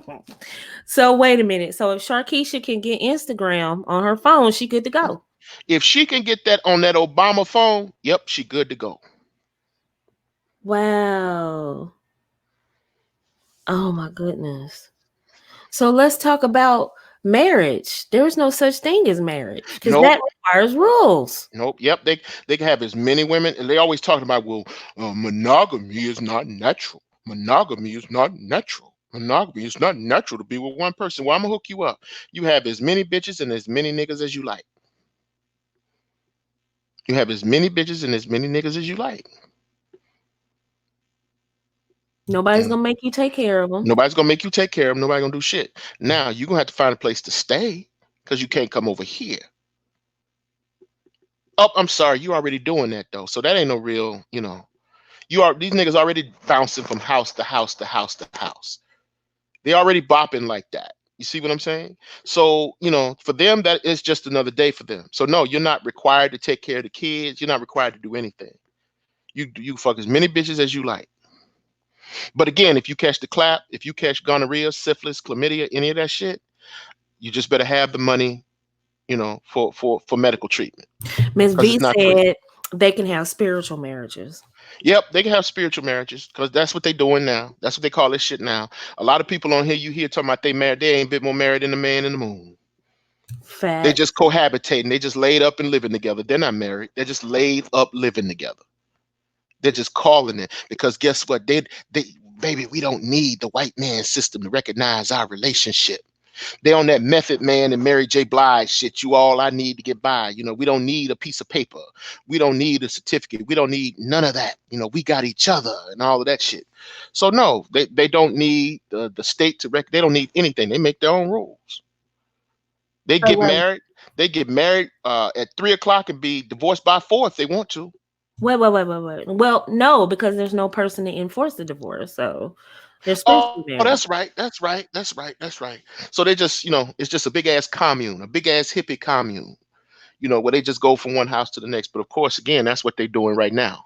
So wait a minute. So if Sharkeisha can get Instagram on her phone, she good to go. If she can get that on that Obama phone, yep, she good to go. Wow. Oh my goodness. So let's talk about marriage. There's no such thing as marriage because Nope. that requires rules. Nope. Yep. They can have as many women, and they always talking about, well, monogamy is not natural. Monogamy is not natural. Monogamy is not natural to be with one person. Well, I'm gonna hook you up. You have as many bitches and as many niggas as you like. You have as many bitches and as many niggas as you like. Nobody's And gonna make you take care of them. nobody's gonna make you take care of them. Nobody gonna do shit. Now you're gonna have to find a place to stay because you can't come over here. Oh, I'm sorry. You already doing that though, so that ain't no real. You are these niggas already bouncing from house to house to house to house. They already bopping like that. You see what I'm saying? So, for them, that is just another day for them. So no, you're not required to take care of the kids. You're not required to do anything. You fuck as many bitches as you like. But again, if you catch the clap, if you catch gonorrhea, syphilis, chlamydia, any of that shit, you just better have the money, for medical treatment Miss because V it's not free. said they can have spiritual marriages. Yep, they can have spiritual marriages because that's what they doing now. That's what they call this shit now. A lot of people on here you hear talking about they married, they ain't a bit more married than the man in the moon. They Facts. just cohabitating. They just laid up and living together. They're not married. They're just laid up living together. They're just calling it because guess what? They baby, we don't need the white man system to recognize our relationship. They on that Method Man and Mary J. Blige shit. You all I need to get by. We don't need a piece of paper. We don't need a certificate. We don't need none of that. We got each other and all of that shit. So no, they don't need the state to they don't need anything. They make their own rules. They Wait, get wait, married. They get married at 3 o'clock and be divorced by 4 if they want to. wait. Well, no, because there's no person to enforce the divorce, so they're supposed to Oh, be that's married. right. That's right. That's right. That's right. So they just, it's just a big ass commune, a big ass hippie commune, where they just go from one house to the next. But of course, again, that's what they're doing right now.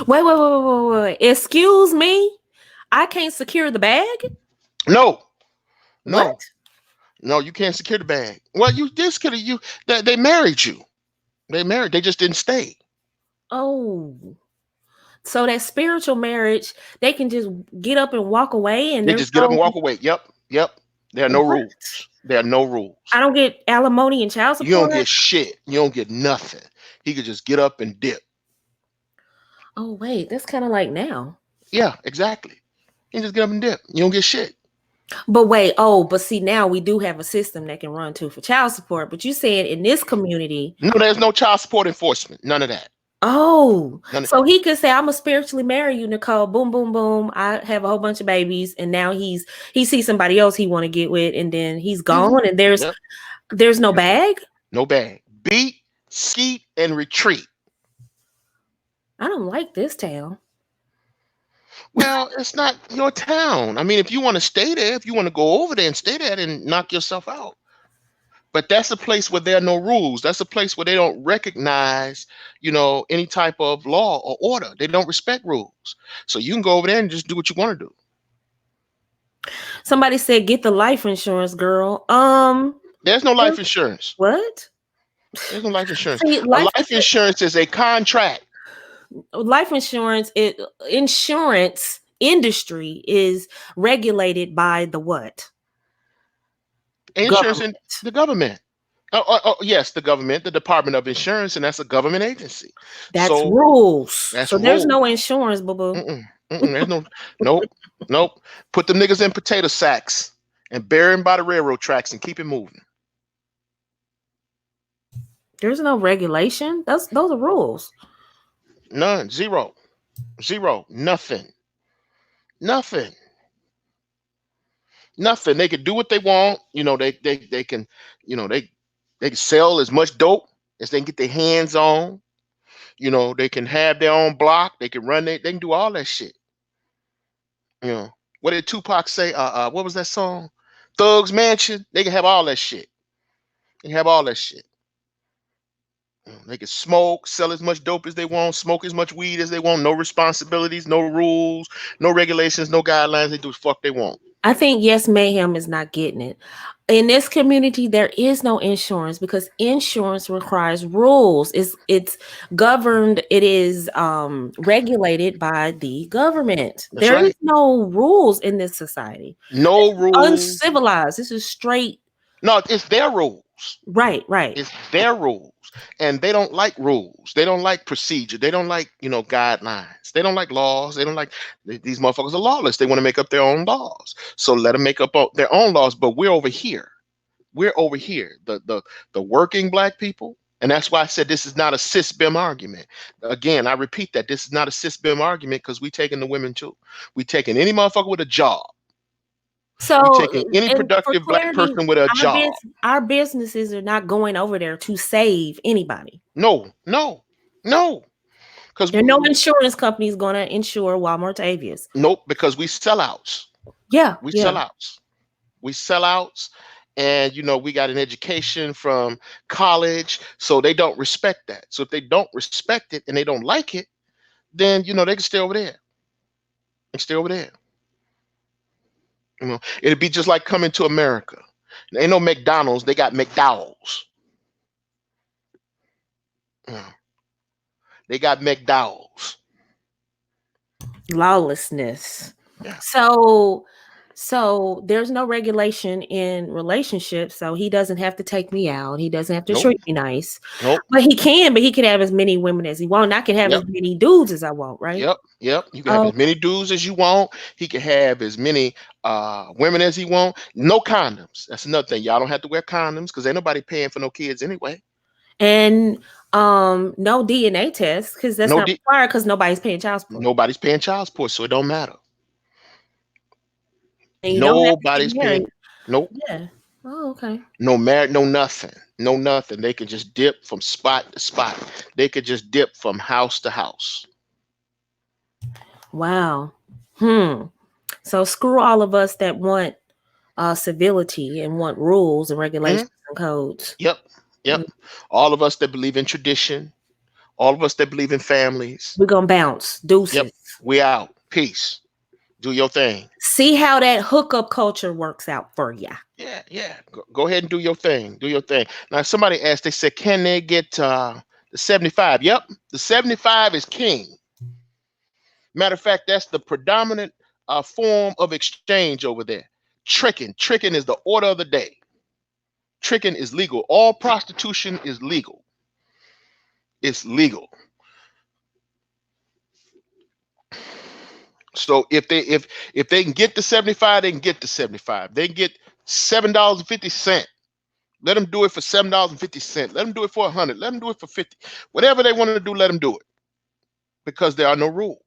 Wait. Excuse me? I can't secure the bag? No, no, What? no, you can't secure the bag. Well, you this could have you they married you. They married. They just didn't stay. Oh. So that spiritual marriage, they can just get up and walk away and They there's just get up no and walk away. Yep, yep. There are no what? rules. There are no I rules. don't get alimony and child You don't support? get shit. You don't get nothing. He could just get up and dip. Oh wait, that's kind of like now. Yeah, exactly. You just get up and dip. You don't get shit. But wait, oh, but see now we do have a system that can run too for child support. But you said in this community, No, there's no child support enforcement. None of that. oh, None of, so he could say, "I'm gonna spiritually marry you, Nicole." Boom, boom, boom. I have a whole bunch of babies, and now he sees somebody else he want to get with, and then he's mhm. gone, and there's Yep. there's no bag. No bag. Beat, skeet, and retreat. I don't like this town. Well, it's not your town. I mean, if you want to stay there, if you want to go over there and stay there and knock yourself out. But that's a place where there are no rules. That's a place where they don't recognize, any type of law or order. They don't respect rules. So you can go over there and just do what you want to do. Somebody said, "Get the life insurance, girl." There's no life insurance. What? There's no life insurance. See, A life insurance is a contract. life insurance, insurance industry is regulated by the what? Insurance in Government. the government. Yes, the government, the Department of Insurance, and that's a government agency. That's So rules. that's So there's rules. no insurance, boo boo. Mm-mm, there's no, nope, nope. Put them niggas in potato sacks and bury them by the railroad tracks and keep it moving. There's no regulation. Those are rules. None, zero, zero, nothing, Nothing. Nothing. They can do what they want. They can, you know, they can sell as much dope as they can get their hands on. They can have their own block. They can they can do all that shit. You know, what did Tupac say? What was that song? Thugs Mansion. They can have all that shit. They can have all that shit. They can smoke, sell as much dope as they want, smoke as much weed as they want. No responsibilities, no rules, no regulations, no guidelines. They do what the fuck they want. I think Yes Mayhem is not getting it. In this community, there is no insurance because insurance requires rules. It's governed. It is regulated by the government. That's There is right. no rules in this society. This No is rules. uncivilized. This is straight. No, it's their rules. Right, right. It's their rules. And they don't like rules. They don't like procedure. They don't like, guidelines. They don't like laws. They don't like these motherfuckers are lawless. They want to make up their own laws. So let them make up their own laws. But we're over here. We're over here. The working black people. And that's why I said this is not a cis bim argument. Again, I repeat that this is not a cis bim argument because we taking the women too. We taking any motherfucker with a job. We So, taking any and for productive black clarity, person with a job. our businesses are not going over there to save anybody. No, no, no. Because There are no insurance companies going to insure Walmart Avias. nope, because we sellouts. Yeah, We yeah. sellouts. We sellouts, and we got an education from college, so they don't respect that. So if they don't respect it and they don't like it, then they can stay over there. They can stay over there. It'd be just like coming to America. There ain't no McDonald's, they got McDowell's. They got McDowell's. Lawlessness. Yeah. So there's no regulation in relationships, so he doesn't have to take me out. He doesn't have to Nope. treat me nice. Nope. But he can have as many women as he wants. I can have Yep. as many dudes as I want, right? Yep. Yep. You can have Oh, as many dudes as you want. He can have as many women as he want. No condoms. That's another thing. Y'all don't have to wear condoms because ain't nobody paying for no kids anyway. and no DNA test because that's No not required because nobody's paying child support. Nobody's paying child support, so it don't matter. And you don't have to Nobody's get married. paying. Nope. Yeah. Oh, okay. No married. No nothing. No nothing. They can just dip from spot to spot. They could just dip from house to house. Wow. So screw all of us that want civility and want rules and regulations and codes. Yep. Yep. All of us that believe in tradition. All of us that believe in families. We're gonna bounce. Deuces. Yep. We out. Peace. Do your thing. See how that hookup culture works out for ya. Yeah, yeah. Go ahead and do your thing. Do your thing. Now, somebody asked, they said, can they get the 75? Yep. The 75 is king. Matter of fact, that's the predominant form of exchange over there. Tricking. Tricking is the order of the day. Tricking is legal. All prostitution is legal. It's legal. So if they can get the 75, they can get the 75. They can get $7.50. Let them do it for $7.50. Let them do it for 100. Let them do it for 50. Whatever they want to do, let them do it. Because there are no rules.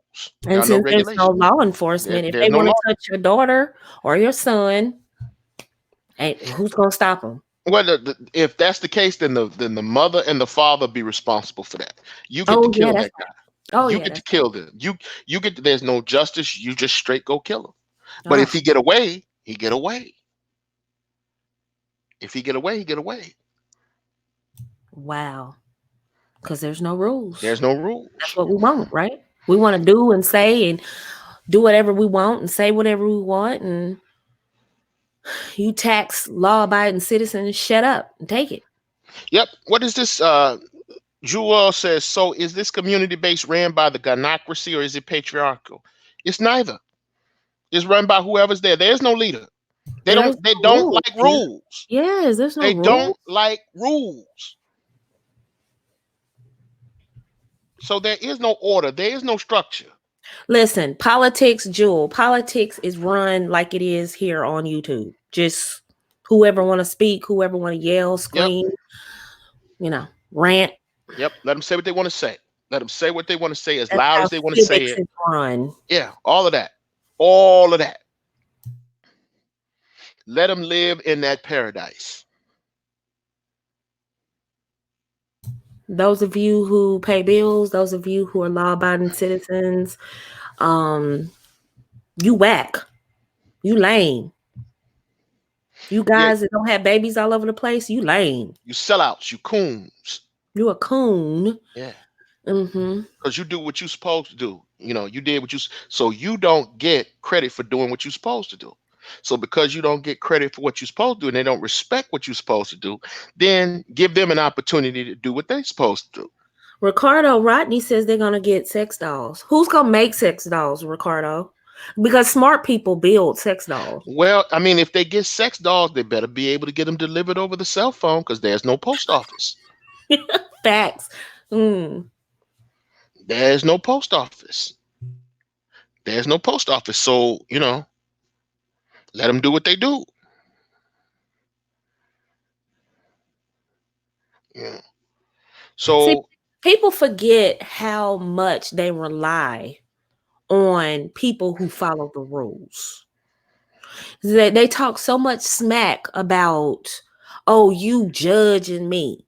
And since there's no law enforcement, if they want to touch your daughter or your son, who's gonna stop them? Well, if that's the case, then the mother and the father be responsible for that. You get to kill that guy. Oh, you get to kill them. You get to, there's no justice. You just straight go kill him. But if he get away, he get away. If he get away, he get away. Wow. Because there's no rules. There's no rules. That's what we want, right? We want to do and say and do whatever we want and say whatever we want. And you tax law-abiding citizens, shut up and take it. Yep. What is this? Jewel says, so is this community-based ran by the gynocracy or is it patriarchal? It's neither. It's run by whoever's there. There's no leader. They don't like rules. Yes, there's no rules. They don't like rules. So there is no order. There is no structure. Listen, politics, Jewel. Politics is run like it is here on YouTube. Just whoever want to speak, whoever want to yell, scream, rant. Yep. Let them say what they want to say. Let them say what they want to say as loud as they want to say it. Run. Yeah, all of that. All of that. Let them live in that paradise. Those of you who pay bills, those of you who are law-abiding citizens, um, you whack, you lame. You Yeah, guys that don't have babies all over the place, you lame. you sellouts, you coons. You a coon. Yeah, Mm-hmm. because you do what you're supposed to do. You did so you don't get credit for doing what you're supposed to do. So because you don't get credit for what you're supposed to do and they don't respect what you're supposed to do, then give them an opportunity to do what they're supposed to do. Ricardo Rodney says they're gonna get sex dolls. Who's gonna make sex dolls, Ricardo? Because smart people build sex dolls. Well, I mean, if they get sex dolls, they better be able to get them delivered over the cell phone because there's no post office. Facts. Mm. There's no post office. There's no post office. So, let them do what they do. Yeah. See, So, people forget how much they rely on people who follow the rules. They talk so much smack about, oh, you judging me,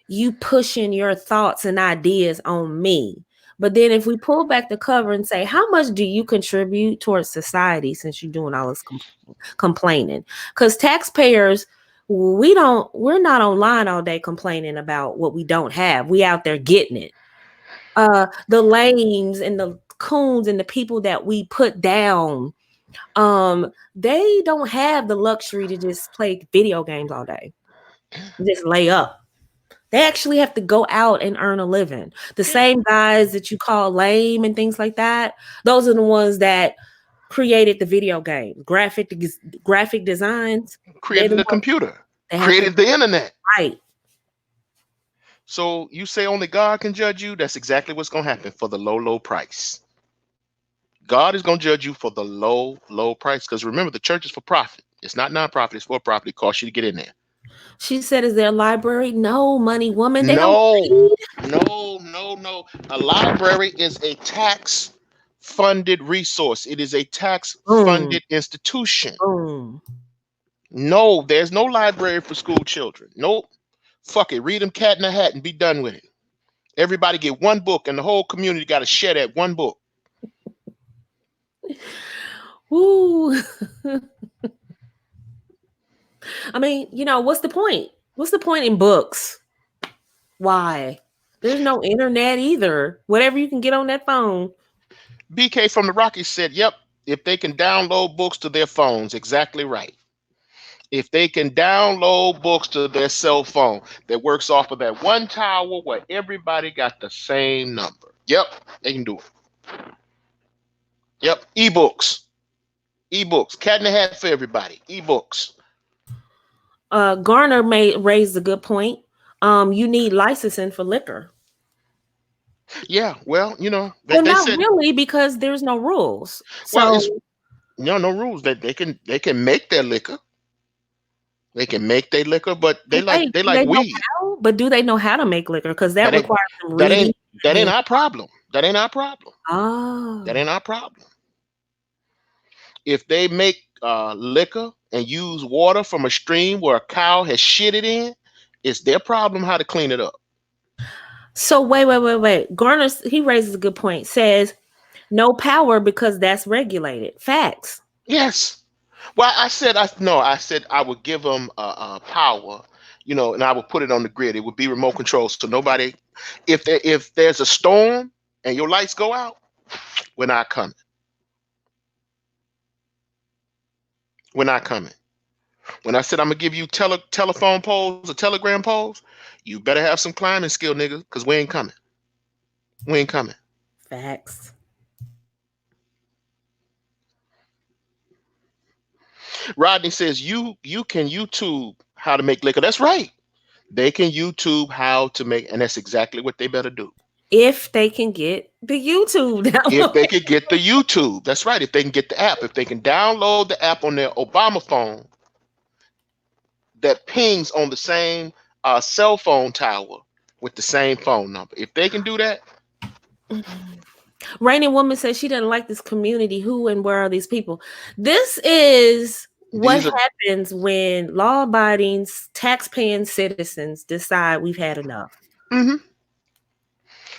you pushing your thoughts and ideas on me. But then if we pull back the cover and say, how much do you contribute towards society since you're doing all this complaining? Because taxpayers, we're not online all day complaining about what we don't have. We out there getting it. The lames and the coons and the people that we put down, they don't have the luxury to just play video games all day, just lay up. They actually have to go out and earn a living. The yeah, same guys that you call lame and things like that, those are the ones that created the video game, graphic designs. They're created the a ones computer, that have to created the internet. fight. So you say only God can judge you? That's exactly what's going to happen for the low, low price. God is going to judge you for the low, low price. Because remember, the church is for profit. It's not nonprofit. It's for profit. It costs you to get in there. She said, "Is there a library?" No, money woman. They don't No, read. no, no, no. A library is a tax funded resource. It is a tax Boom, funded institution. boom. No, there's no library for school children. Nope. Fuck it. Read them Cat in the Hat and be done with it. Everybody get one book, and the whole community got to share that one book. Woo. I mean, what's the point? What's the point in books? Why? There's no internet either. Whatever you can get on that phone. BK from the Rockies said, "Yep, if they can download books to their phones, exactly right. If they can download books to their cell phone that works off of that one tower where everybody got the same number. Yep, they can do it. Yep, ebooks, ebooks, cat in the hat for everybody. Ebooks. Garner raised a good point. You need licensing for liquor. Yeah, well, Well, they not said, really because there's no rules. well, it's So no rules that they can make their liquor. They can make their liquor, but they like wait, they do like they know weed. how? But do they know how to make liquor? Because that That ain't requires some that reading. ain't that ain't And our problem. That ain't our problem. That oh, ain't our problem. If they make liquor and use water from a stream where a cow has shitted in, it's their problem how to clean it up. so wait. Garner, he raises a good point. Says no power because that's regulated. Facts. Yes. Well, I said I would give them power, and I would put it on the grid. It would be remote control, so nobody, if there's a storm and your lights go out, we're not coming. We're not coming. When I said I'm gonna give you telephone poles or telegram poles, you better have some climbing skill, nigga, because we ain't coming. We ain't coming. Facts. Rodney says you can YouTube how to make liquor. That's right. They can YouTube how to make, and that's exactly what they better do. If they can get the YouTube If download. they could get the YouTube, that's right. If they can get the app, if they can download the app on their Obama phone that pings on the same cell phone tower with the same phone number. If they can do that, Rainy Woman says she doesn't like this community. Who and where are these people? This is what These are happens when law-abiding, tax-paying citizens decide we've had enough. hmm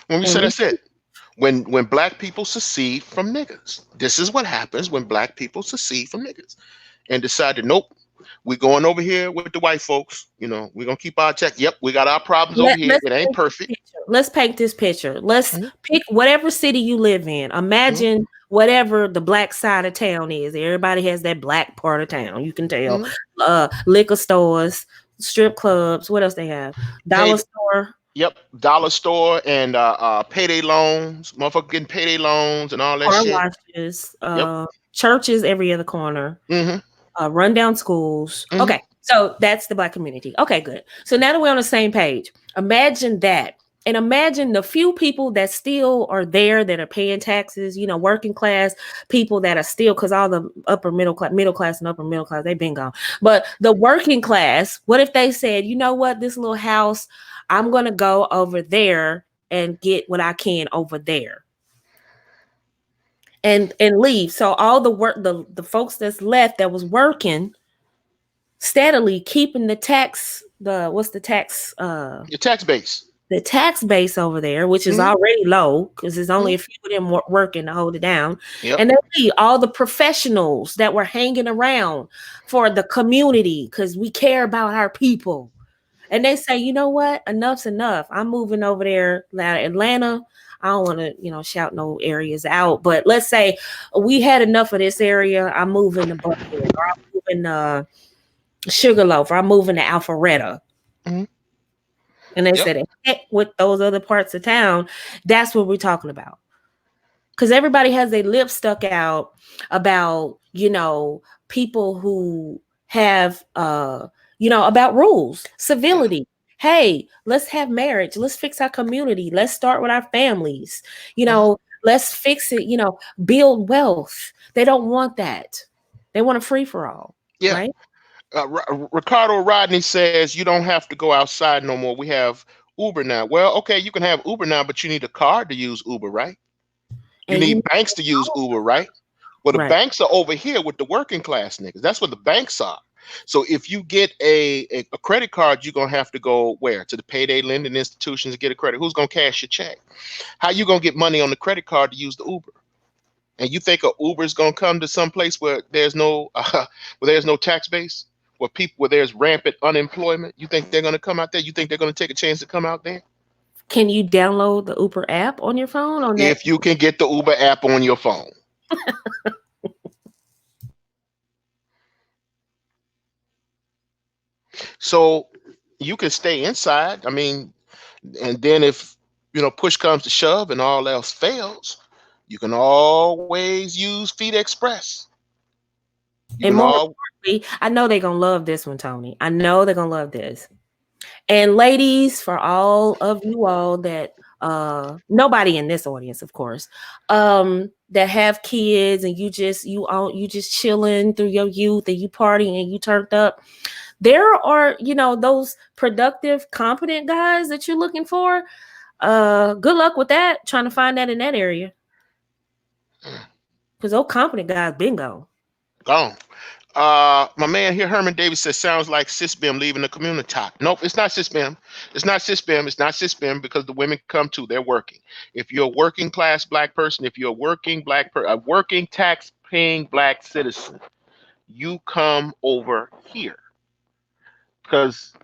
when we And say we that's it. When black people secede from niggas, this is what happens when black people secede from niggas and decided, nope, we're going over here with the white folks. We're gonna keep our check. Yep, we got our problems over here. let's It ain't paint this perfect. picture. Let's paint this picture. Let's hmm pick whatever city you live in. hmm Imagine whatever the black side of town is. Everybody has that black part of town. You can tell. hmm Liquor stores, strip clubs. What else they have? Dollar Paid. store, Yep, dollar store and payday loans. Motherfucker getting payday loans and all that car shit. washes, Yep. churches every other corner, hmm rundown schools. hmm Okay, so that's the black community. Okay, good. So now that we're on the same page, imagine that. And imagine the few people that still are there that are paying taxes, working class people that are still, because all the upper middle class and upper middle class, they've been gone. But the working class, what if they said, you know what, this little house, I'm going to go over there and get what I can over there and leave. So all the work, the folks that's left that was working steadily, keeping what's Your tax base. the tax base over there, which is hmm already low because there's only hmm a few of them working to hold it down. Yep. And then all the professionals that were hanging around for the community because we care about our people. And they say, you know what? Enough's enough. I'm moving over there, Atlanta. I don't want to, shout no areas out, but let's say we had enough of this area. I'm moving to Buckhead, or I'm moving to Sugarloaf, or I'm moving to Alpharetta. hmm And they Yep. said, heck with those other parts of town. That's what we're talking about. Because everybody has their lips stuck out about people who have about rules, Yeah. civility. Hey, let's have marriage, let's fix our community, let's start with our families, hmm let's fix it, build wealth. They don't want that. They want a free for all, Yeah. right? Ricardo Rodney says you don't have to go outside no more. We have Uber now. Well, okay, you can have Uber now, but you need a card to use Uber, right? You And need banks to use Uber, right? Well, the right. banks are over here with the working class niggas. That's where the banks are. So if you get a credit card, you're gonna have to go where? To the payday lending institutions to get a credit. Who's gonna cash your check? How you gonna get money on the credit card to use the Uber? And you think a Uber is gonna come to some place where there's no where there's no tax base, where there's rampant unemployment? You think they're gonna come out there? You think they're gonna take a chance to come out there? Can you download the Uber app on your phone on that? If you can get the Uber app on your phone. So you can stay inside. I mean, and then if push comes to shove and all else fails, you can always use Feed Express. You And can more all importantly, I know they're gonna love this one, Tony. I know they're gonna love this. And ladies, for all of you all that nobody in this audience, of course, that have kids and you just chilling through your youth and you partying and you turned up. There are, those productive, competent guys that you're looking for. Good luck with that, trying to find that in that area. Because those competent guys been gone. gone. My man here, Herman Davis, says sounds like Sisbim leaving the community. Nope, it's not Sisbim. It's not Sisbim. It's not Sisbim because the women come too. They're working. If you're a working class black person, if you're a working a working tax paying black citizen, you come over here because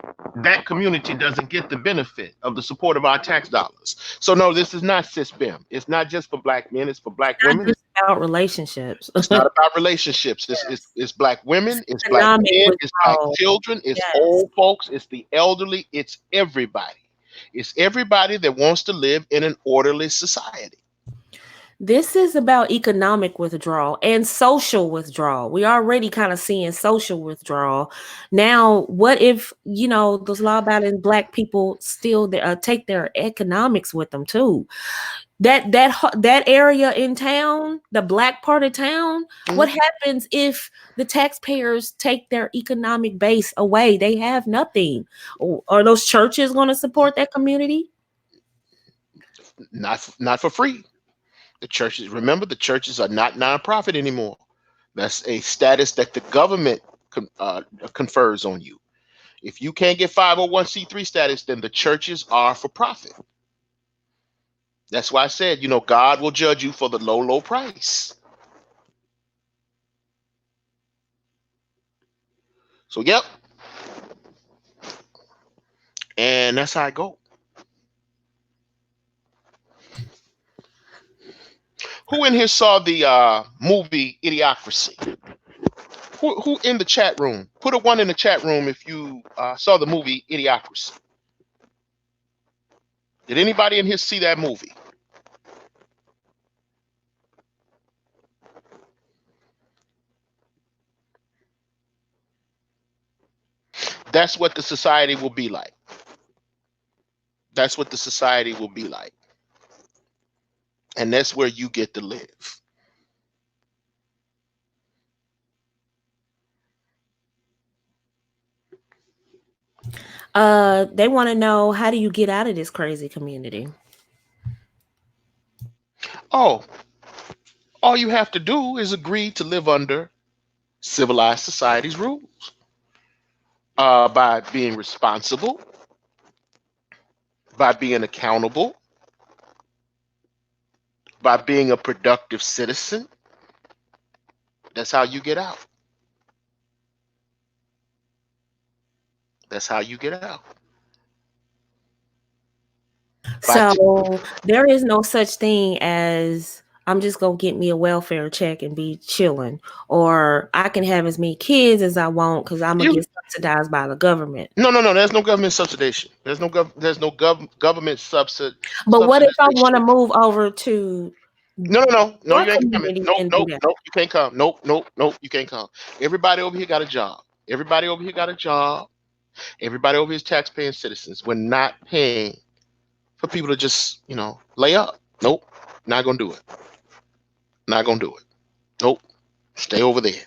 that community doesn't get the benefit of the support of our tax dollars. So no, this is not Sisbim. It's not just for black men. It's for black Not women. just about relationships. It's not about relationships. It's black women, it's black Economic men, it's black withdrawal. children, it's Yes. old folks, it's the elderly, it's everybody. It's everybody that wants to live in an orderly society. This is about economic withdrawal and social withdrawal. We already kind of seeing social withdrawal. Now, what if, those law-abiding black people still take their economics with them too? That area in town, the black part of town, what Mhm. happens if the taxpayers take their economic base away? They have nothing. Are those churches going to support that community? Not for free. The churches, remember, the churches are not nonprofit anymore. That's a status that the government confers on you. If you can't get 501c3 status, then the churches are for profit. That's why I said, God will judge you for the low, low price. So, yep. And that's how I go. Who in here saw the movie Idiocracy? Who in the chat room? Put a one in the chat room if you saw the movie Idiocracy. Did anybody in here see that movie? That's what the society will be like. That's what the society will be like. And that's where you get to live. They want to know, how do you get out of this crazy community? Oh, all you have to do is agree to live under civilized society's rules by being responsible, by being accountable, by being a productive citizen. That's how you get out. That's how you get out. By So there is no such thing as, I'm just gonna get me a welfare check and be chilling, or I can have as many kids as I want because I'm gonna you get subsidized by the government. no. There's no government subsidization. There's no government But what if I want subsidization. to move over to No. your You ain't coming. community Nope, and do nope, that? nope. You can't come. Nope. You can't come. Everybody over here got a job. Everybody over here got a job. Everybody over here is taxpaying citizens. We're not paying for people to just, lay up. Nope. Not gonna do it. Not gonna do it. Nope. Stay over there.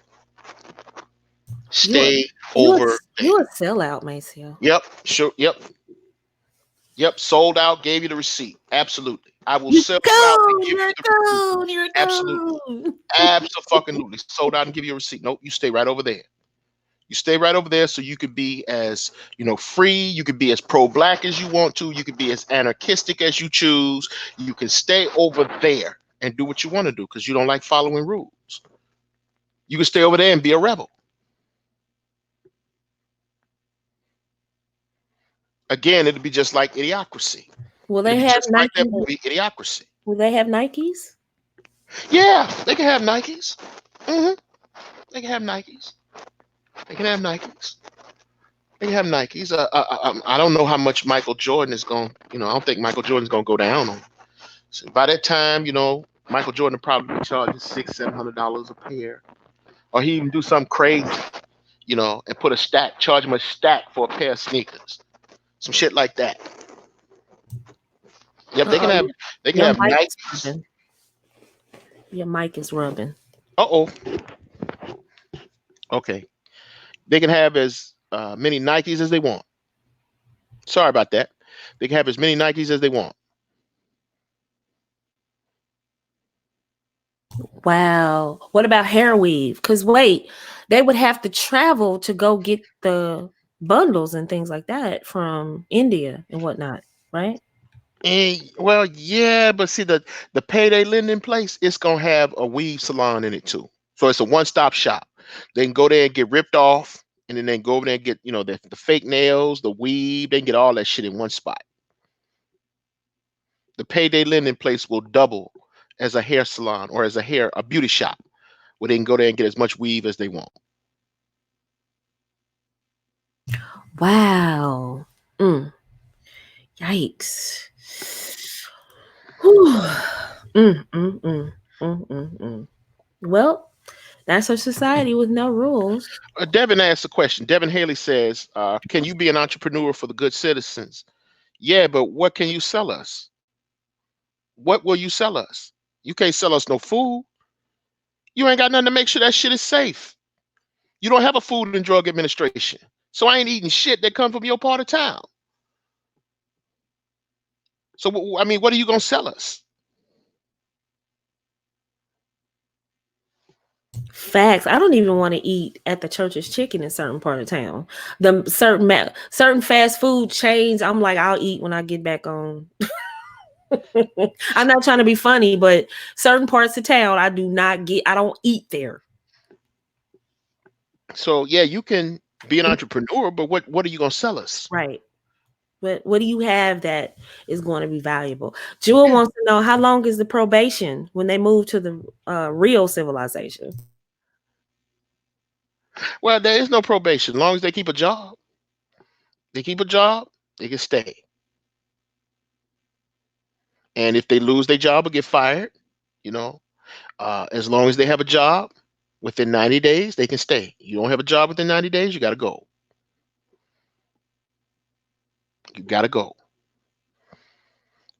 You a Stay you a over there. you a sellout, Maceo. Yep. Sure. Yep. Sold out. Gave you the receipt. Absolutely. I will You sell you out and go, give you you're the receipt. go, you're Absolutely. go. Absolutely. Sold out and give you a receipt. Nope. You stay right over there. You stay right over there so you could be as, free. You could be as pro-black as you want to. You could be as anarchistic as you choose. You can stay over there and do what you want to do because you don't like following rules. You can stay over there and be a rebel. Again, it'd be just like Idiocracy. Will It'd they be have just like that Nike? movie, Idiocracy. Will they have Nikes? Yeah, they can have Nikes. hmm They can have Nikes. They can have Nikes. They can have Nikes. I don't know how much Michael Jordan is going. I don't think Michael Jordan's going to go down on. So by that time, Michael Jordan will probably charge $600-700 a pair, or he even do something crazy, and put a stack, charge him a stack for a pair of sneakers, some shit like that. Yep, they can Uh-oh, have they can your have mic is Nikes. rubbing. Your mic is rubbing. Oh, okay. They can have as many Nikes as they want. Sorry about that. They can have as many Nikes as they want. Wow. What about hair weave? Because wait, they would have to travel to go get the bundles and things like that from India and whatnot, right? Well, yeah, but see the payday lending place, it's gonna have a weave salon in it too. So it's a one-stop shop. They can go there and get ripped off, and then they can go over there and get the fake nails, the weave. They can get all that shit in one spot. The payday lending place will double as a hair salon or as a beauty shop where they can go there and get as much weave as they want. Wow. Mm. Yikes. Whew. Mm, mm, mm. Mm, mm, mm. Well, that's a society with no rules. Devin asked a question. Devin Haley says, "Can you be an entrepreneur for the good citizens?" Yeah, but what can you sell us? What will you sell us? You can't sell us no food. You ain't got nothing to make sure that shit is safe. You don't have a Food and Drug Administration. So I ain't eating shit that come from your part of town. So I mean, what are you gonna sell us? Facts. I don't even want to eat at the church's chicken in certain part of town. The certain fast food chains, I'm like, I'll eat when I get back on. I'm not trying to be funny, but certain parts of town, I don't eat there. So yeah, you can be an entrepreneur, but what are you gonna sell us? Right. What do you have that is going to be valuable? Jewel Yeah. wants to know how long is the probation when they move to the real civilization? Well, there is no probation. As long as they keep a job, they can stay. And if they lose their job or get fired, you know, as long as they have a job within 90 days, they can stay. You don't have a job within 90 days, you got to go. You got to go.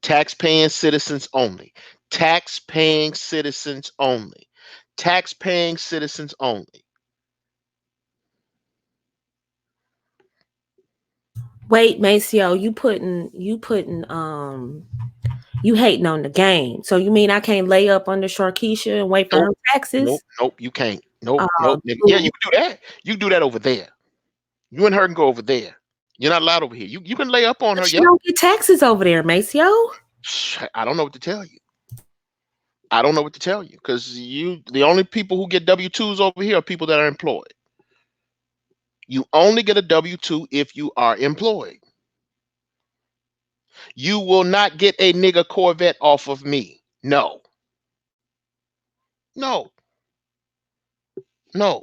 Tax-paying citizens only. Tax-paying citizens only. Tax-paying citizens only. Wait, Maceo, you hating on the game. So you mean I can't lay up under Sharkeisha and wait for her Nope. Nope. taxes? Nope. You can't. Nope. Oh, Nope. Nigga. Yeah, you boo. can do that. You can do that over there. You and her can go over there. You're not allowed over here. You can lay up on But her. she Yep. don't get taxes over there, Maceo. I don't know what to tell you. I don't know what to tell you because the only people who get W-2s over here are people that are employed. You only get a W-2 if you are employed. You will not get a nigga Corvette off of me. No, no, no,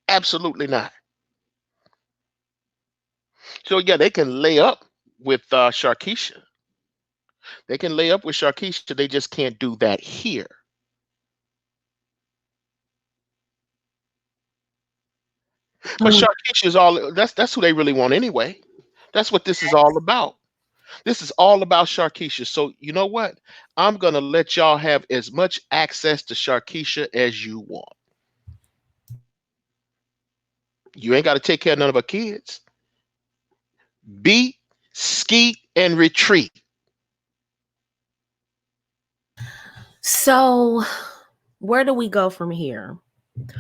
absolutely not. So yeah, they can lay up with Sharkeisha. They can lay up with Sharkeisha. They just can't do that here. But Mm. Sharkeisha is all. That's who they really want anyway. That's what this is all about. This is all about Sharkeisha. So you know what? I'm gonna let y'all have as much access to Sharkeisha as you want. You ain't got to take care of none of her kids. Beat, skeet, and retreat. So where do we go from here?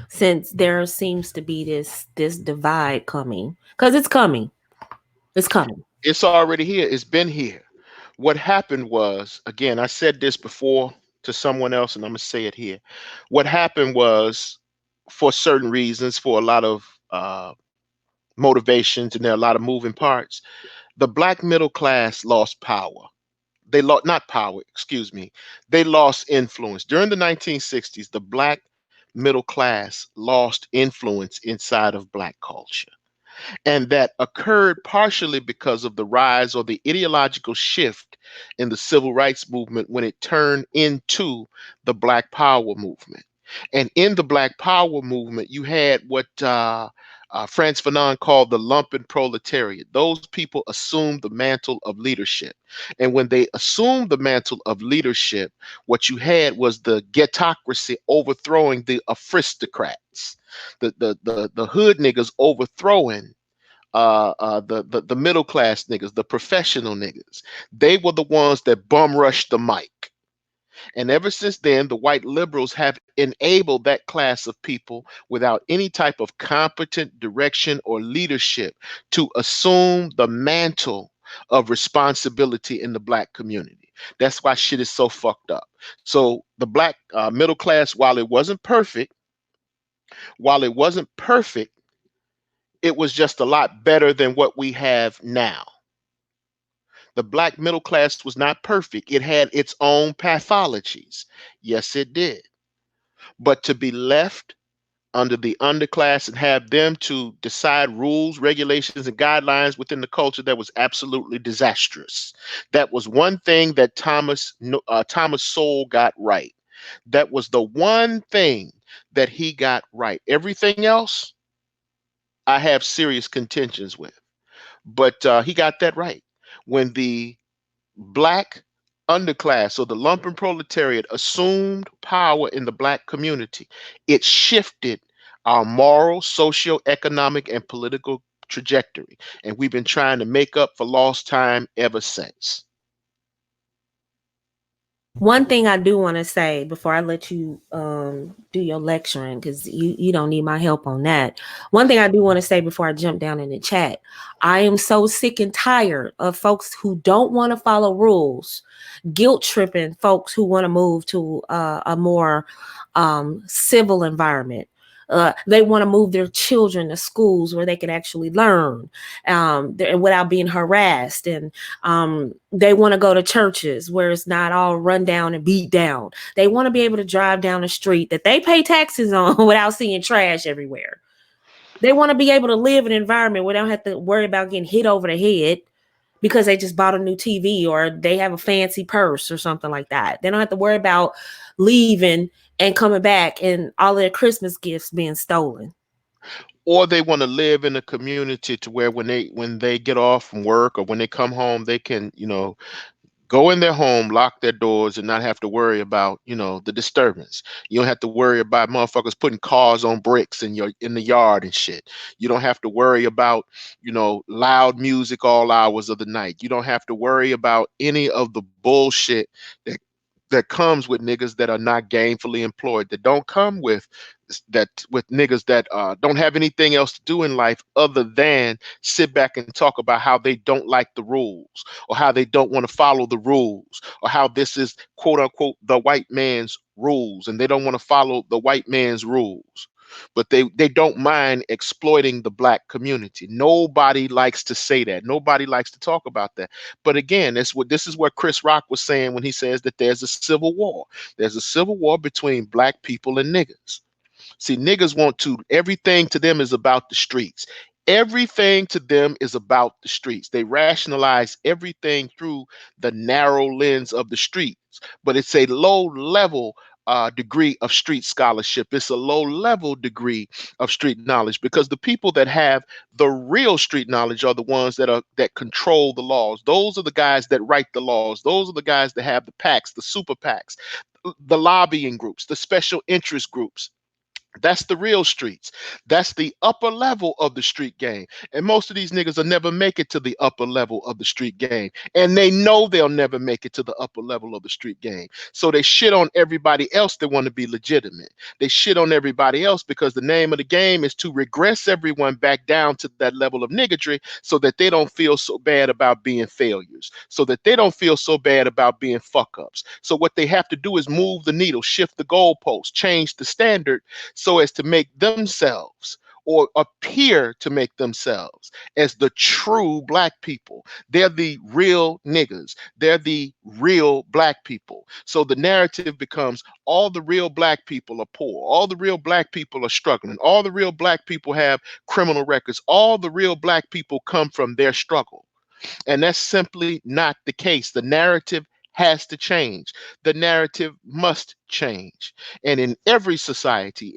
Since there seems to be this divide coming, because it's coming, it's coming. It's already here. It's been here. What happened was, again, I said this before to someone else, and I'm gonna say it here. What happened was, for certain reasons, for a lot of motivations, and there are a lot of moving parts. The black middle class lost power. They lost not power, excuse me. They lost influence during the 1960s. The black middle class lost influence inside of black culture. And that occurred partially because of the rise or the ideological shift in the civil rights movement when it turned into the Black Power movement. And in the Black Power movement, you had what Frantz Fanon called the lumpen proletariat. Those people assumed the mantle of leadership. And when they assumed the mantle of leadership, what you had was the ghetocracy overthrowing the aristocrats, the hood niggas overthrowing the middle class niggas, the professional niggas. They were the ones that bum rushed the mic. And ever since then, the white liberals have enabled that class of people without any type of competent direction or leadership to assume the mantle of responsibility in the black community. That's why shit is so fucked up. So the black middle class, while it wasn't perfect, it was just a lot better than what we have now. The black middle class was not perfect. It had its own pathologies. Yes, it did. But to be left under the underclass and have them to decide rules, regulations, and guidelines within the culture, that was absolutely disastrous. That was one thing that Thomas Sowell got right. That was the one thing that he got right. Everything else, I have serious contentions with. But he got that right. When the black underclass or the lumpen proletariat assumed power in the black community, it shifted our moral, socio-economic, and political trajectory. And we've been trying to make up for lost time ever since. One thing I do want to say before I let you do your lecturing, because you don't need my help on that. One thing I do want to say before I jump down in the chat, I am so sick and tired of folks who don't want to follow rules, guilt tripping folks who want to move to a more civil environment. They want to move their children to schools where they can actually learn without being harassed, and they want to go to churches where it's not all run down and beat down. They want to be able to drive down the street that they pay taxes on without seeing trash everywhere. They want to be able to live in an environment where they don't have to worry about getting hit over the head because they just bought a new TV or they have a fancy purse or something like that. They don't have to worry about leaving and coming back and all their Christmas gifts being stolen. Or they want to live in a community to where when they get off from work or when they come home, they can, go in their home, lock their doors, and not have to worry about, the disturbance. You don't have to worry about motherfuckers putting cars on bricks in the yard and shit. You don't have to worry about, loud music all hours of the night. You don't have to worry about any of the bullshit that that comes with niggas that are not gainfully employed, that don't come with niggas that don't have anything else to do in life other than sit back and talk about how they don't like the rules, or how they don't want to follow the rules, or how this is quote unquote the white man's rules and they don't want to follow the white man's rules. But they don't mind exploiting the black community. Nobody likes to say that. Nobody likes to talk about that. But again, this is what Chris Rock was saying when he says that there's a civil war. There's a civil war between black people and niggas. See, niggas want to, everything to them is about the streets. Everything to them is about the streets. They rationalize everything through the narrow lens of the streets, but it's a low level degree of street scholarship. It's a low level degree of street knowledge, because the people that have the real street knowledge are the ones that control the laws. Those are the guys that write the laws. Those are the guys that have the PACs, the super PACs, the lobbying groups, the special interest groups. That's the real streets. That's the upper level of the street game. And most of these niggas will never make it to the upper level of the street game. And they know they'll never make it to the upper level of the street game. So they shit on everybody else that want to be legitimate. They shit on everybody else because the name of the game is to regress everyone back down to that level of niggardry so that they don't feel so bad about being failures, so that they don't feel so bad about being fuck ups. So what they have to do is move the needle, shift the goalpost, change the standard so as to make themselves, or appear to make themselves as the true black people. They're the real niggas. They're the real black people. So the narrative becomes all the real black people are poor. All the real black people are struggling. All the real black people have criminal records. All the real black people come from their struggle. And that's simply not the case. The narrative has to change. The narrative must change. And in every society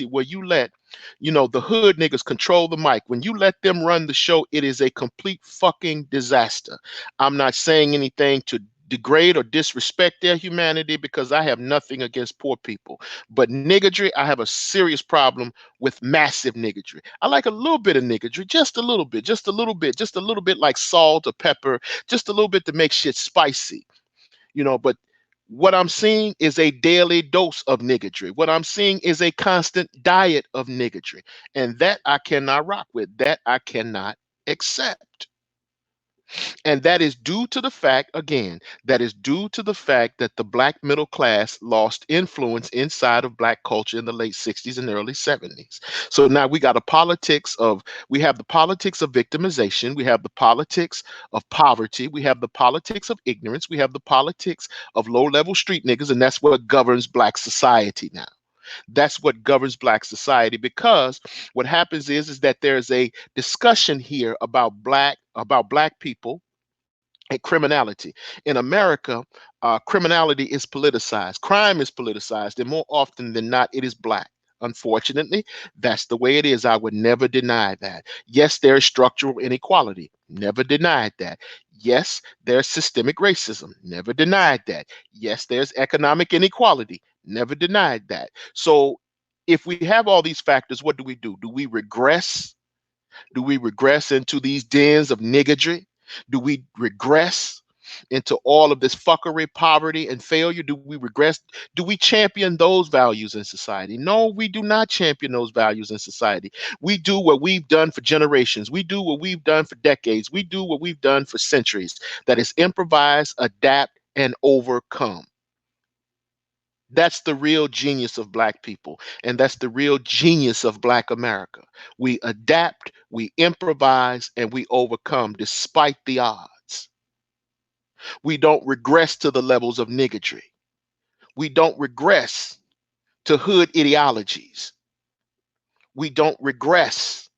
where you let, the hood niggas control the mic, when you let them run the show, it is a complete fucking disaster. I'm not saying anything to degrade or disrespect their humanity, because I have nothing against poor people. But niggardry, I have a serious problem with massive niggardry. I like a little bit of niggardry, just a little bit, just a little bit, just a little bit, like salt or pepper, just a little bit to make shit spicy, but what I'm seeing is a daily dose of niggardry. What I'm seeing is a constant diet of niggardry. And that I cannot rock with. That I cannot accept. And that is due to the fact, again, that is due to the fact that the black middle class lost influence inside of black culture in the late 60s and early 70s. So now we have the politics of victimization, we have the politics of poverty, we have the politics of ignorance, we have the politics of low-level street niggas, and that's what governs black society now. That's what governs black society, because what happens is that there's a discussion here about black people and criminality. In America, criminality is politicized. Crime is politicized, and more often than not, it is black. Unfortunately, that's the way it is. I would never deny that. Yes, there is structural inequality. Never denied that. Yes, there's systemic racism. Never denied that. Yes, there's economic inequality. Never denied that. So, if we have all these factors, what do we do? Do we regress? Do we regress into these dens of niggardry? Do we regress into all of this fuckery, poverty, and failure? Do we regress? Do we champion those values in society? No, we do not champion those values in society. We do what we've done for generations. We do what we've done for decades. We do what we've done for centuries. That is improvise, adapt, and overcome. That's the real genius of Black people. And that's the real genius of Black America. We adapt, we improvise, and we overcome despite the odds. We don't regress to the levels of niggardry. We don't regress to hood ideologies. We don't regress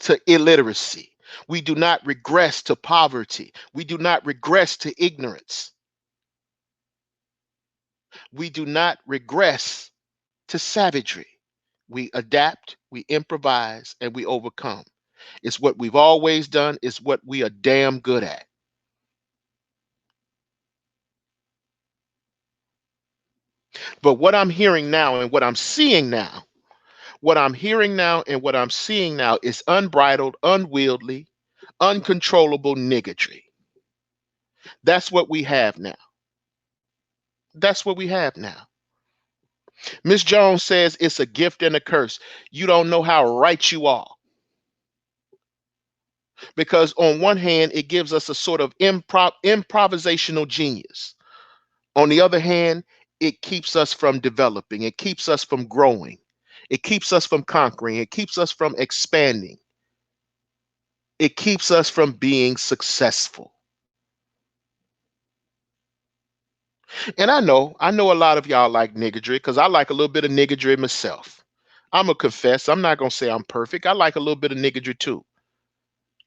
to illiteracy. We do not regress to poverty. We do not regress to ignorance. We do not regress to savagery. We adapt, we improvise, and we overcome. It's what we've always done, it's what we are damn good at. But what I'm hearing now and what I'm seeing now, what I'm hearing now and what I'm seeing now is unbridled, unwieldy, uncontrollable niggardry. That's what we have now. That's what we have now. Miss Jones says it's a gift and a curse. You don't know how right you are. Because on one hand, it gives us a sort of improvisational genius. On the other hand, it keeps us from developing. It keeps us from growing. It keeps us from conquering. It keeps us from expanding. It keeps us from being successful. And I know a lot of y'all like niggardry because I like a little bit of niggardry myself. I'm gonna confess, I'm not gonna say I'm perfect. I like a little bit of niggardry too.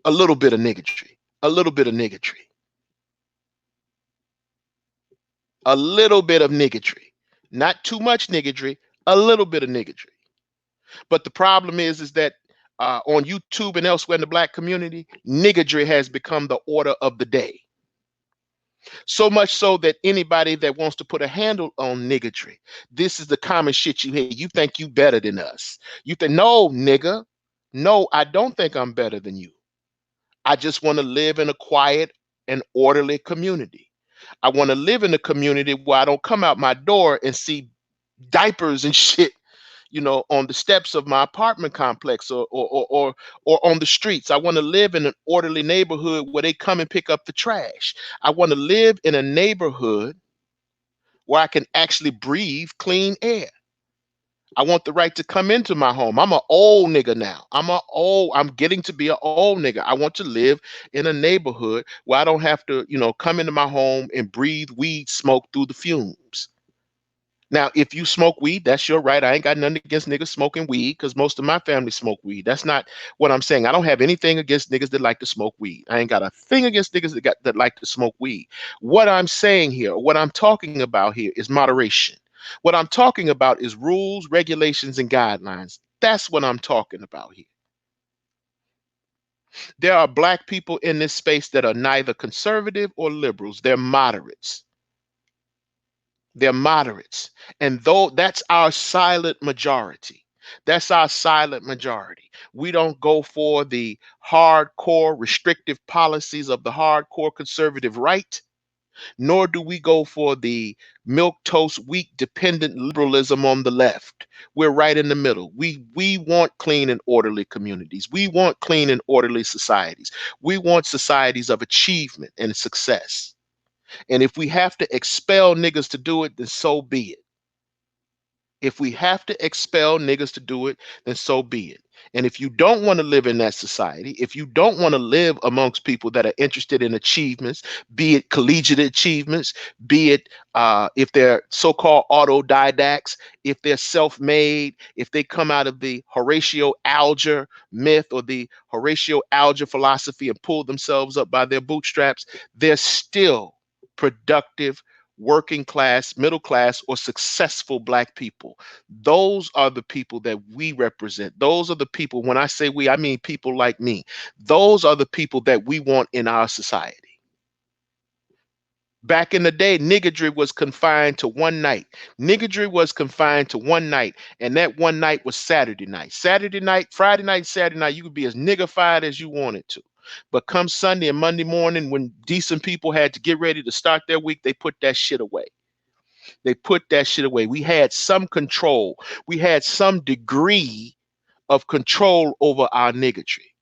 A little bit of niggardry. A little bit of niggardry. A little bit of niggardry. Not too much niggardry, a little bit of niggardry. But the problem is that on YouTube and elsewhere in the Black community, niggardry has become the order of the day. So much so that anybody that wants to put a handle on niggardry, this is the common shit you hear. You think you better than us. You think, no, nigga, no, I don't think I'm better than you. I just want to live in a quiet and orderly community. I want to live in a community where I don't come out my door and see diapers and shit, on the steps of my apartment complex or on the streets. I want to live in an orderly neighborhood where they come and pick up the trash. I want to live in a neighborhood where I can actually breathe clean air. I want the right to come into my home. I'm an old nigga now. I'm getting to be an old nigga. I want to live in a neighborhood where I don't have to, come into my home and breathe weed smoke through the fumes. Now, if you smoke weed, that's your right. I ain't got nothing against niggas smoking weed because most of my family smoke weed. That's not what I'm saying. I don't have anything against niggas that like to smoke weed. I ain't got a thing against niggas that like to smoke weed. What I'm saying here, what I'm talking about here is moderation. What I'm talking about is rules, regulations, and guidelines. That's what I'm talking about here. There are Black people in this space that are neither conservative or liberals. They're moderates. They're moderates. And though that's our silent majority, that's our silent majority. We don't go for the hardcore restrictive policies of the hardcore conservative right, nor do we go for the milk toast wheat dependent liberalism on the left. We're right in the middle. We want clean and orderly communities. We want clean and orderly societies. We want societies of achievement and success. And if we have to expel niggas to do it, then so be it. If we have to expel niggas to do it, then so be it. And if you don't want to live in that society, if you don't want to live amongst people that are interested in achievements, be it collegiate achievements, be it if they're so-called autodidacts, if they're self-made, if they come out of the Horatio Alger myth or the Horatio Alger philosophy and pull themselves up by their bootstraps, they're still productive working class, middle class, or successful Black people. Those are the people that we represent. Those are the people, when I say we, I mean people like me. Those are the people that we want in our society. Back in the day, niggardry was confined to one night. Niggardry was confined to one night, and that one night was Saturday night. Saturday night, Friday night, Saturday night, you could be as niggified as you wanted to. But come Sunday and Monday morning, when decent people had to get ready to start their week, they put that shit away. They put that shit away. We had some control. We had some degree of control over our niggardry.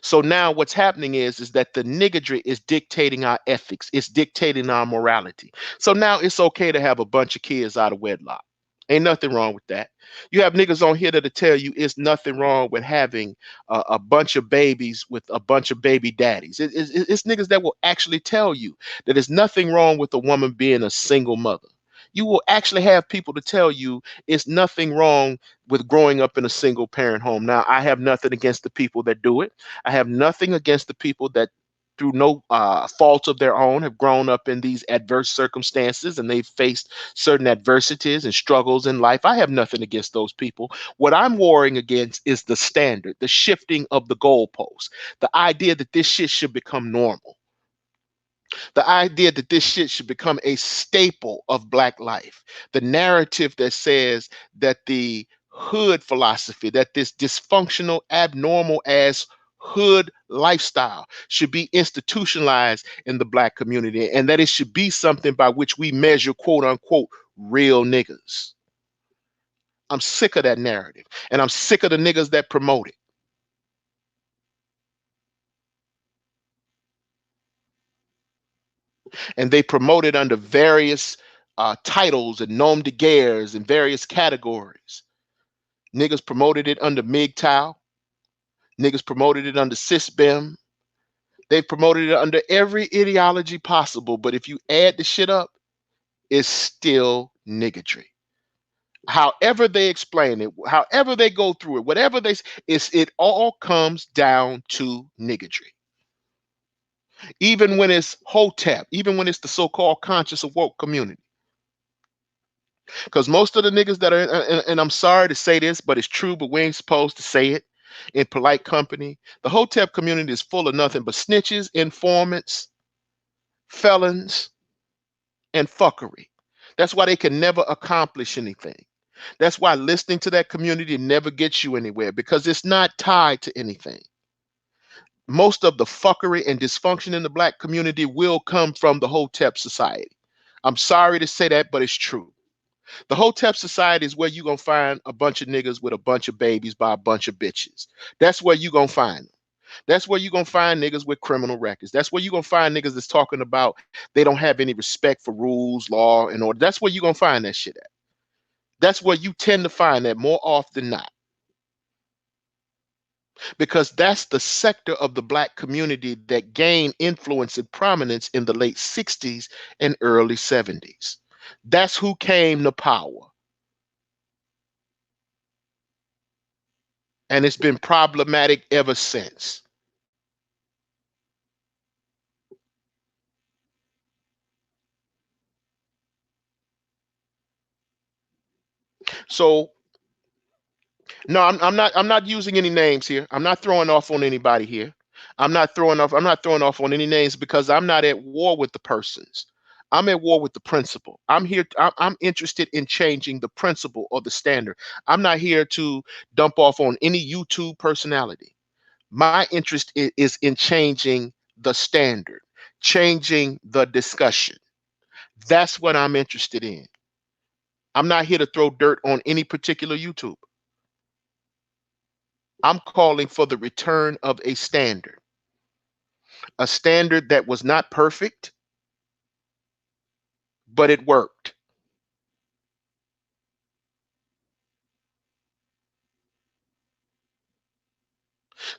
So now what's happening is that the niggardry is dictating our ethics. It's dictating our morality. So now it's okay to have a bunch of kids out of wedlock. Ain't nothing wrong with that. You have niggas on here that'll tell you it's nothing wrong with having a bunch of babies with a bunch of baby daddies. It's niggas that will actually tell you that there's nothing wrong with a woman being a single mother. You will actually have people to tell you it's nothing wrong with growing up in a single parent home. Now, I have nothing against the people that do it. I have nothing against the people that, through no fault of their own, have grown up in these adverse circumstances and they've faced certain adversities and struggles in life. I have nothing against those people. What I'm warring against is the standard, the shifting of the goalposts, the idea that this shit should become normal, the idea that this shit should become a staple of Black life, the narrative that says that the hood philosophy, that this dysfunctional, abnormal as hood lifestyle should be institutionalized in the Black community, and that it should be something by which we measure, quote unquote, real niggas. I'm sick of that narrative, and I'm sick of the niggas that promote it. And they promote it under various titles and nom de guerres in various categories. Niggas promoted it under MGTOW. Niggas promoted it under CISBEM. They promoted it under every ideology possible. But if you add the shit up, it's still niggardry. However they explain it, however they go through it, whatever it all comes down to niggardry. Even when it's Hotep, even when it's the so-called conscious awoke community. Because most of the niggas that are, and I'm sorry to say this, but it's true, but we ain't supposed to say it in polite company. The Hotep community is full of nothing but snitches, informants, felons, and fuckery. That's why they can never accomplish anything. That's why listening to that community never gets you anywhere because it's not tied to anything. Most of the fuckery and dysfunction in the Black community will come from the Hotep society. I'm sorry to say that, but it's true. The Hotep society is where you're going to find a bunch of niggas with a bunch of babies by a bunch of bitches. That's where you're going to find them. That's where you're going to find niggas with criminal records. That's where you're going to find niggas that's talking about they don't have any respect for rules, law, and order. That's where you're going to find that shit at. That's where you tend to find that more often than not. Because that's the sector of the Black community that gained influence and prominence in the late 60s and early 70s. That's who came to power. And it's been problematic ever since. So no, I'm not using any names here. I'm not throwing off on anybody here. I'm not throwing off on any names because I'm not at war with the persons. I'm at war with the principle. I'm interested in changing the principle or the standard. I'm not here to dump off on any YouTube personality. My interest is in changing the standard, changing the discussion. That's what I'm interested in. I'm not here to throw dirt on any particular YouTube. I'm calling for the return of a standard that was not perfect, but it worked.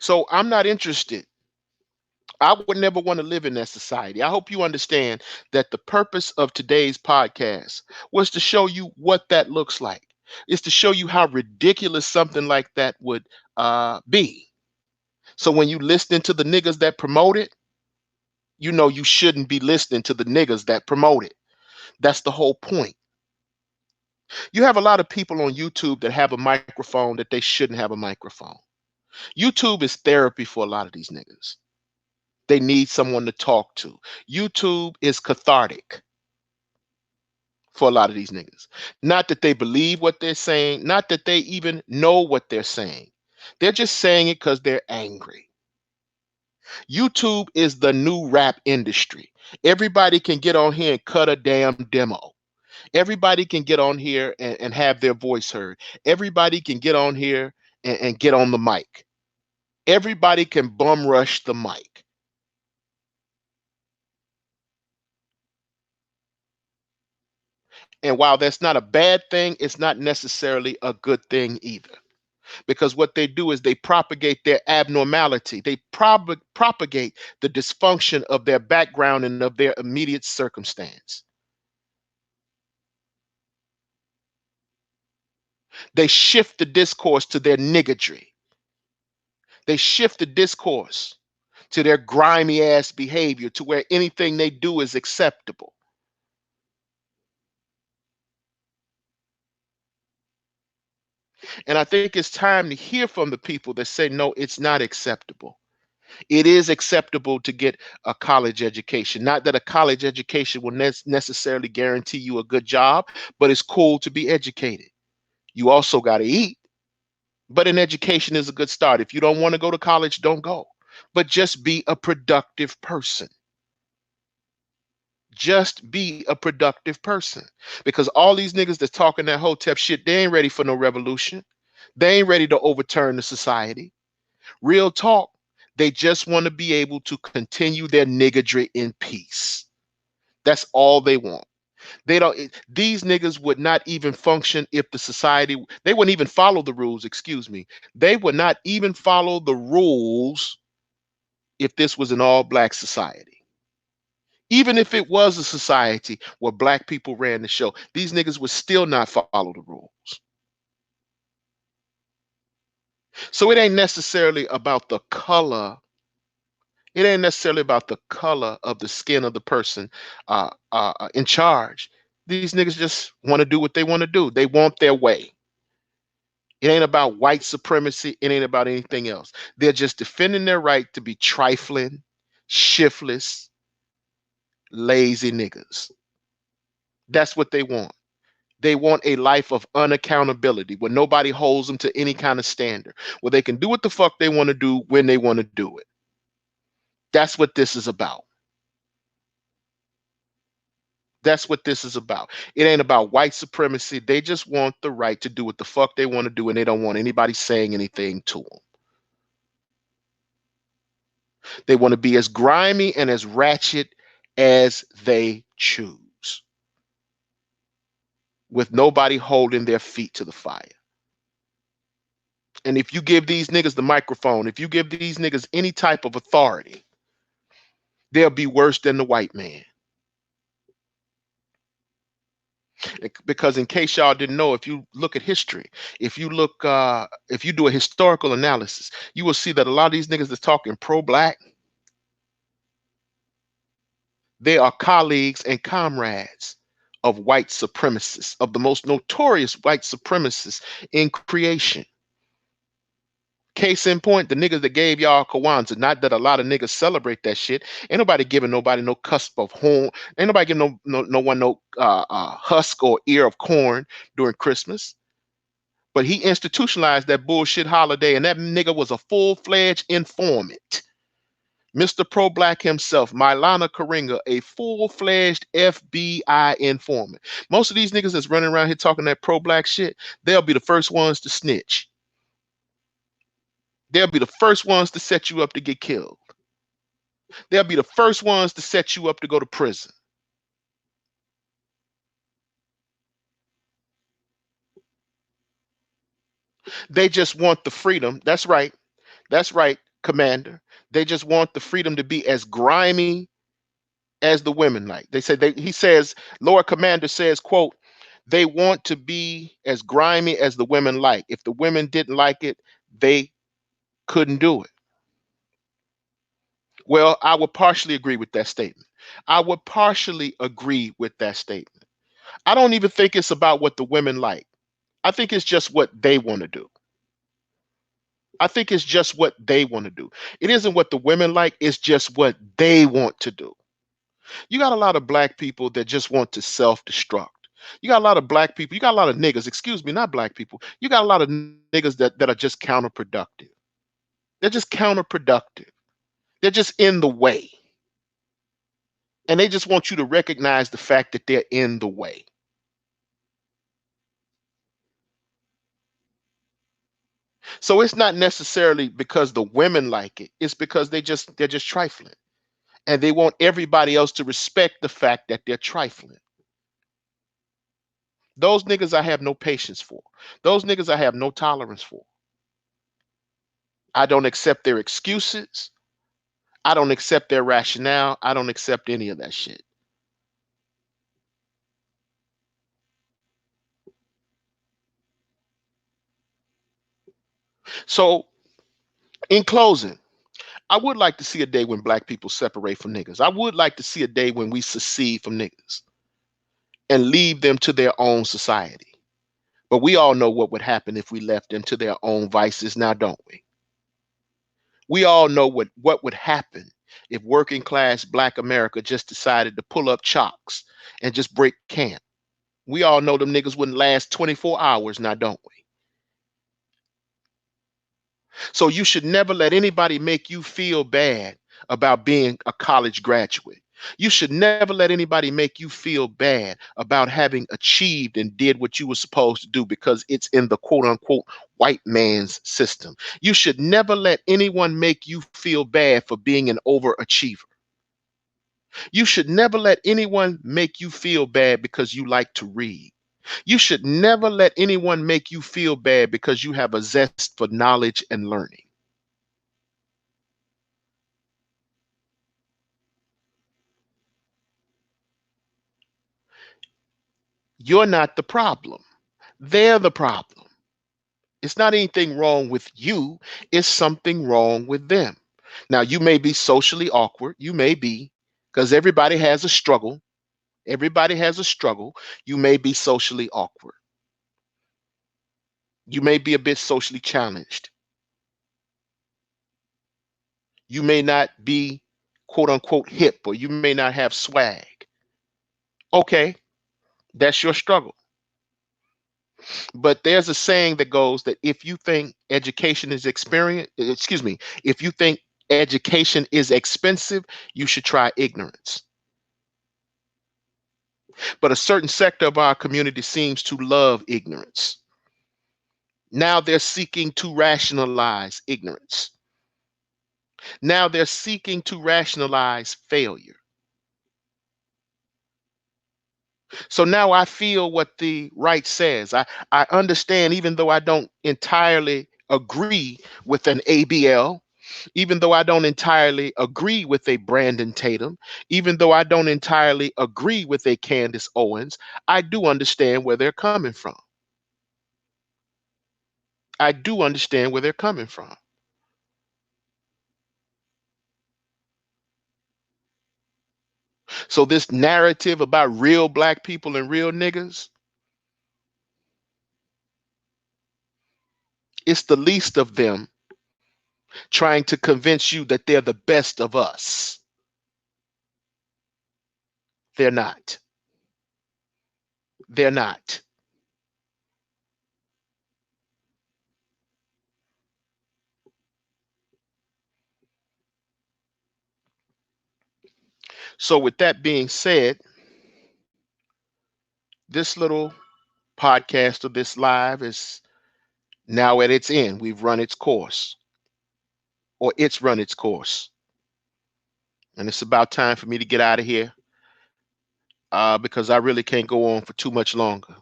So I'm not interested. I would never want to live in that society. I hope you understand that the purpose of today's podcast was to show you what that looks like. It's to show you how ridiculous something like that would be. So when you listen to the niggas that promote it, you know you shouldn't be listening to the niggas that promote it. That's the whole point. You have a lot of people on YouTube that have a microphone that they shouldn't have a microphone. YouTube is therapy for a lot of these niggas. They need someone to talk to. YouTube is cathartic for a lot of these niggas. Not that they believe what they're saying, not that they even know what they're saying. They're just saying it because they're angry. YouTube is the new rap industry. Everybody can get on here and cut a damn demo. Everybody can get on here and have their voice heard. Everybody can get on here and get on the mic. Everybody can bum rush the mic. And while that's not a bad thing, it's not necessarily a good thing either. Because what they do is they propagate their abnormality. They propagate the dysfunction of their background and of their immediate circumstance. They shift the discourse to their niggardry. They shift the discourse to their grimy ass behavior, to where anything they do is acceptable. And I think it's time to hear from the people that say, no, it's not acceptable. It is acceptable to get a college education. Not that a college education will necessarily guarantee you a good job, but it's cool to be educated. You also got to eat, but an education is a good start. If you don't want to go to college, don't go. But just be a productive person. Just be a productive person. Because all these niggas that's talking that hotep shit, they ain't ready for no revolution. They ain't ready to overturn the society. Real talk. They just want to be able to continue their niggardry in peace. That's all they want. They don't. These niggas would not even function if the society. They wouldn't even follow the rules. Excuse me. They would not even follow the rules if this was an all-black society. Even if it was a society where black people ran the show, these niggas would still not follow the rules. So it ain't necessarily about the color. It ain't necessarily about the color of the skin of the person in charge. These niggas just want to do what they want to do. They want their way. It ain't about white supremacy. It ain't about anything else. They're just defending their right to be trifling, shiftless, lazy niggas. That's what they want. They want a life of unaccountability where nobody holds them to any kind of standard, where they can do what the fuck they want to do when they want to do it. That's what this is about. That's what this is about. It ain't about white supremacy. They just want the right to do what the fuck they want to do, and they don't want anybody saying anything to them. They want to be as grimy and as ratchet as they choose, with nobody holding their feet to the fire. And if you give these niggas the microphone, if you give these niggas any type of authority, they'll be worse than the white man. Because in case y'all didn't know, if you look at history, if you do a historical analysis, you will see that a lot of these niggas that's talking pro-black, they are colleagues and comrades of white supremacists, of the most notorious white supremacists in creation. Case in point, the niggas that gave y'all Kwanzaa. Not that a lot of niggas celebrate that shit. Ain't nobody giving nobody no cusp of horn. Ain't nobody giving no one no husk or ear of corn during Christmas. But he institutionalized that bullshit holiday, and that nigga was a full-fledged informant. Mr. Pro Black himself, Milana Karinga, a full-fledged FBI informant. Most of these niggas that's running around here talking that pro-black shit, they'll be the first ones to snitch. They'll be the first ones to set you up to get killed. They'll be the first ones to set you up to go to prison. They just want the freedom. That's right. That's right, Commander. They just want the freedom to be as grimy as the women like. He says, Lord Commander says, quote, they want to be as grimy as the women like. If the women didn't like it, they couldn't do it. Well, I would partially agree with that statement. I would partially agree with that statement. I don't even think it's about what the women like. I think it's just what they want to do. I think it's just what they want to do. It isn't what the women like, it's just what they want to do. You got a lot of black people that just want to self-destruct. You got a lot of black people, you got a lot of niggas, excuse me, not black people. You got a lot of niggas that are just counterproductive. They're just counterproductive. They're just in the way. And they just want you to recognize the fact that they're in the way. So it's not necessarily because the women like it. It's because they're just trifling. And they want everybody else to respect the fact that they're trifling. Those niggas I have no patience for. Those niggas I have no tolerance for. I don't accept their excuses. I don't accept their rationale. I don't accept any of that shit. So, in closing, I would like to see a day when black people separate from niggas. I would like to see a day when we secede from niggas and leave them to their own society. But we all know what would happen if we left them to their own vices now, don't we? We all know what would happen if working class black America just decided to pull up chalks and just break camp. We all know them niggas wouldn't last 24 hours now, don't we? So you should never let anybody make you feel bad about being a college graduate. You should never let anybody make you feel bad about having achieved and did what you were supposed to do because it's in the quote unquote white man's system. You should never let anyone make you feel bad for being an overachiever. You should never let anyone make you feel bad because you like to read. You should never let anyone make you feel bad because you have a zest for knowledge and learning. You're not the problem. They're the problem. It's not anything wrong with you, it's something wrong with them. Now, you may be socially awkward. You may be, because everybody has a struggle. Everybody has a struggle. You may be socially awkward. You may be a bit socially challenged. You may not be quote unquote hip, or you may not have swag. Okay, that's your struggle. But there's a saying that goes that if you think education is experience, excuse me, if you think education is expensive, you should try ignorance. But a certain sector of our community seems to love ignorance. Now they're seeking to rationalize ignorance. Now they're seeking to rationalize failure. So now I feel what the right says. I understand, even though I don't entirely agree with an ABL, even though I don't entirely agree with a Brandon Tatum, even though I don't entirely agree with a Candace Owens, I do understand where they're coming from. I do understand where they're coming from. So this narrative about real black people and real niggas, it's the least of them trying to convince you that they're the best of us. They're not. They're not. So with that being said, this little podcast or this live is now at its end. We've run its course, or it's run its course. And it's about time for me to get out of here because I really can't go on for too much longer.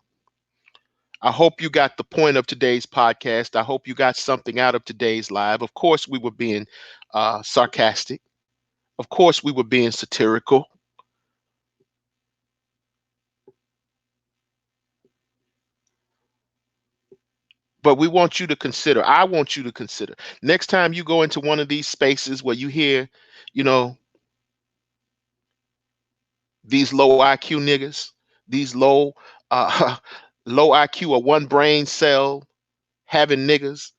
I hope you got the point of today's podcast. I hope you got something out of today's live. Of course, we were being sarcastic. Of course, we were being satirical. But we want you to consider, I want you to consider, next time you go into one of these spaces where you hear, you know, these low IQ niggas, these uh, low IQ or one brain cell having niggas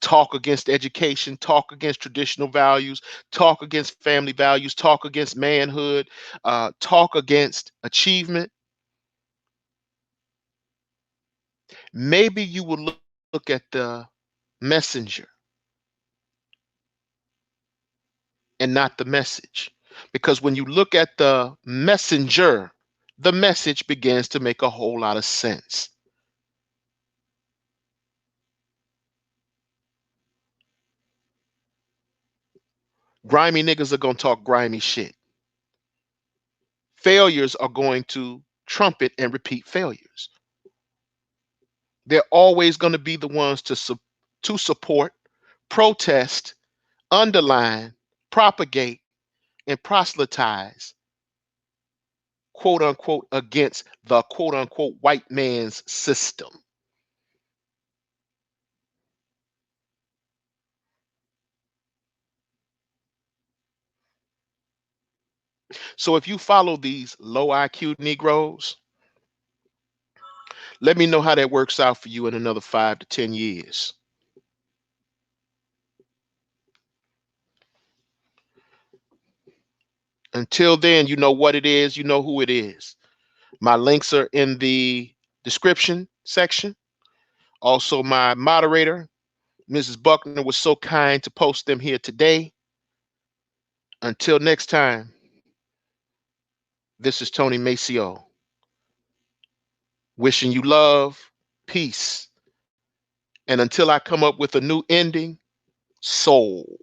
talk against education, talk against traditional values, talk against family values, talk against manhood, talk against achievement. Maybe you will look at the messenger and not the message. Because when you look at the messenger, the message begins to make a whole lot of sense. Grimy niggas are going to talk grimy shit. Failures are going to trumpet and repeat failures. They're always going to be the ones to support, protest, underline, propagate, and proselytize, quote unquote, against the quote unquote white man's system. So if you follow these low IQ Negroes, let me know how that works out for you in another 5 to 10 years. Until then, you know what it is, you know who it is. My links are in the description section. Also, my moderator, Mrs. Buckner, was so kind to post them here today. Until next time, this is Tony Maceo, wishing you love, peace, and until I come up with a new ending, soul.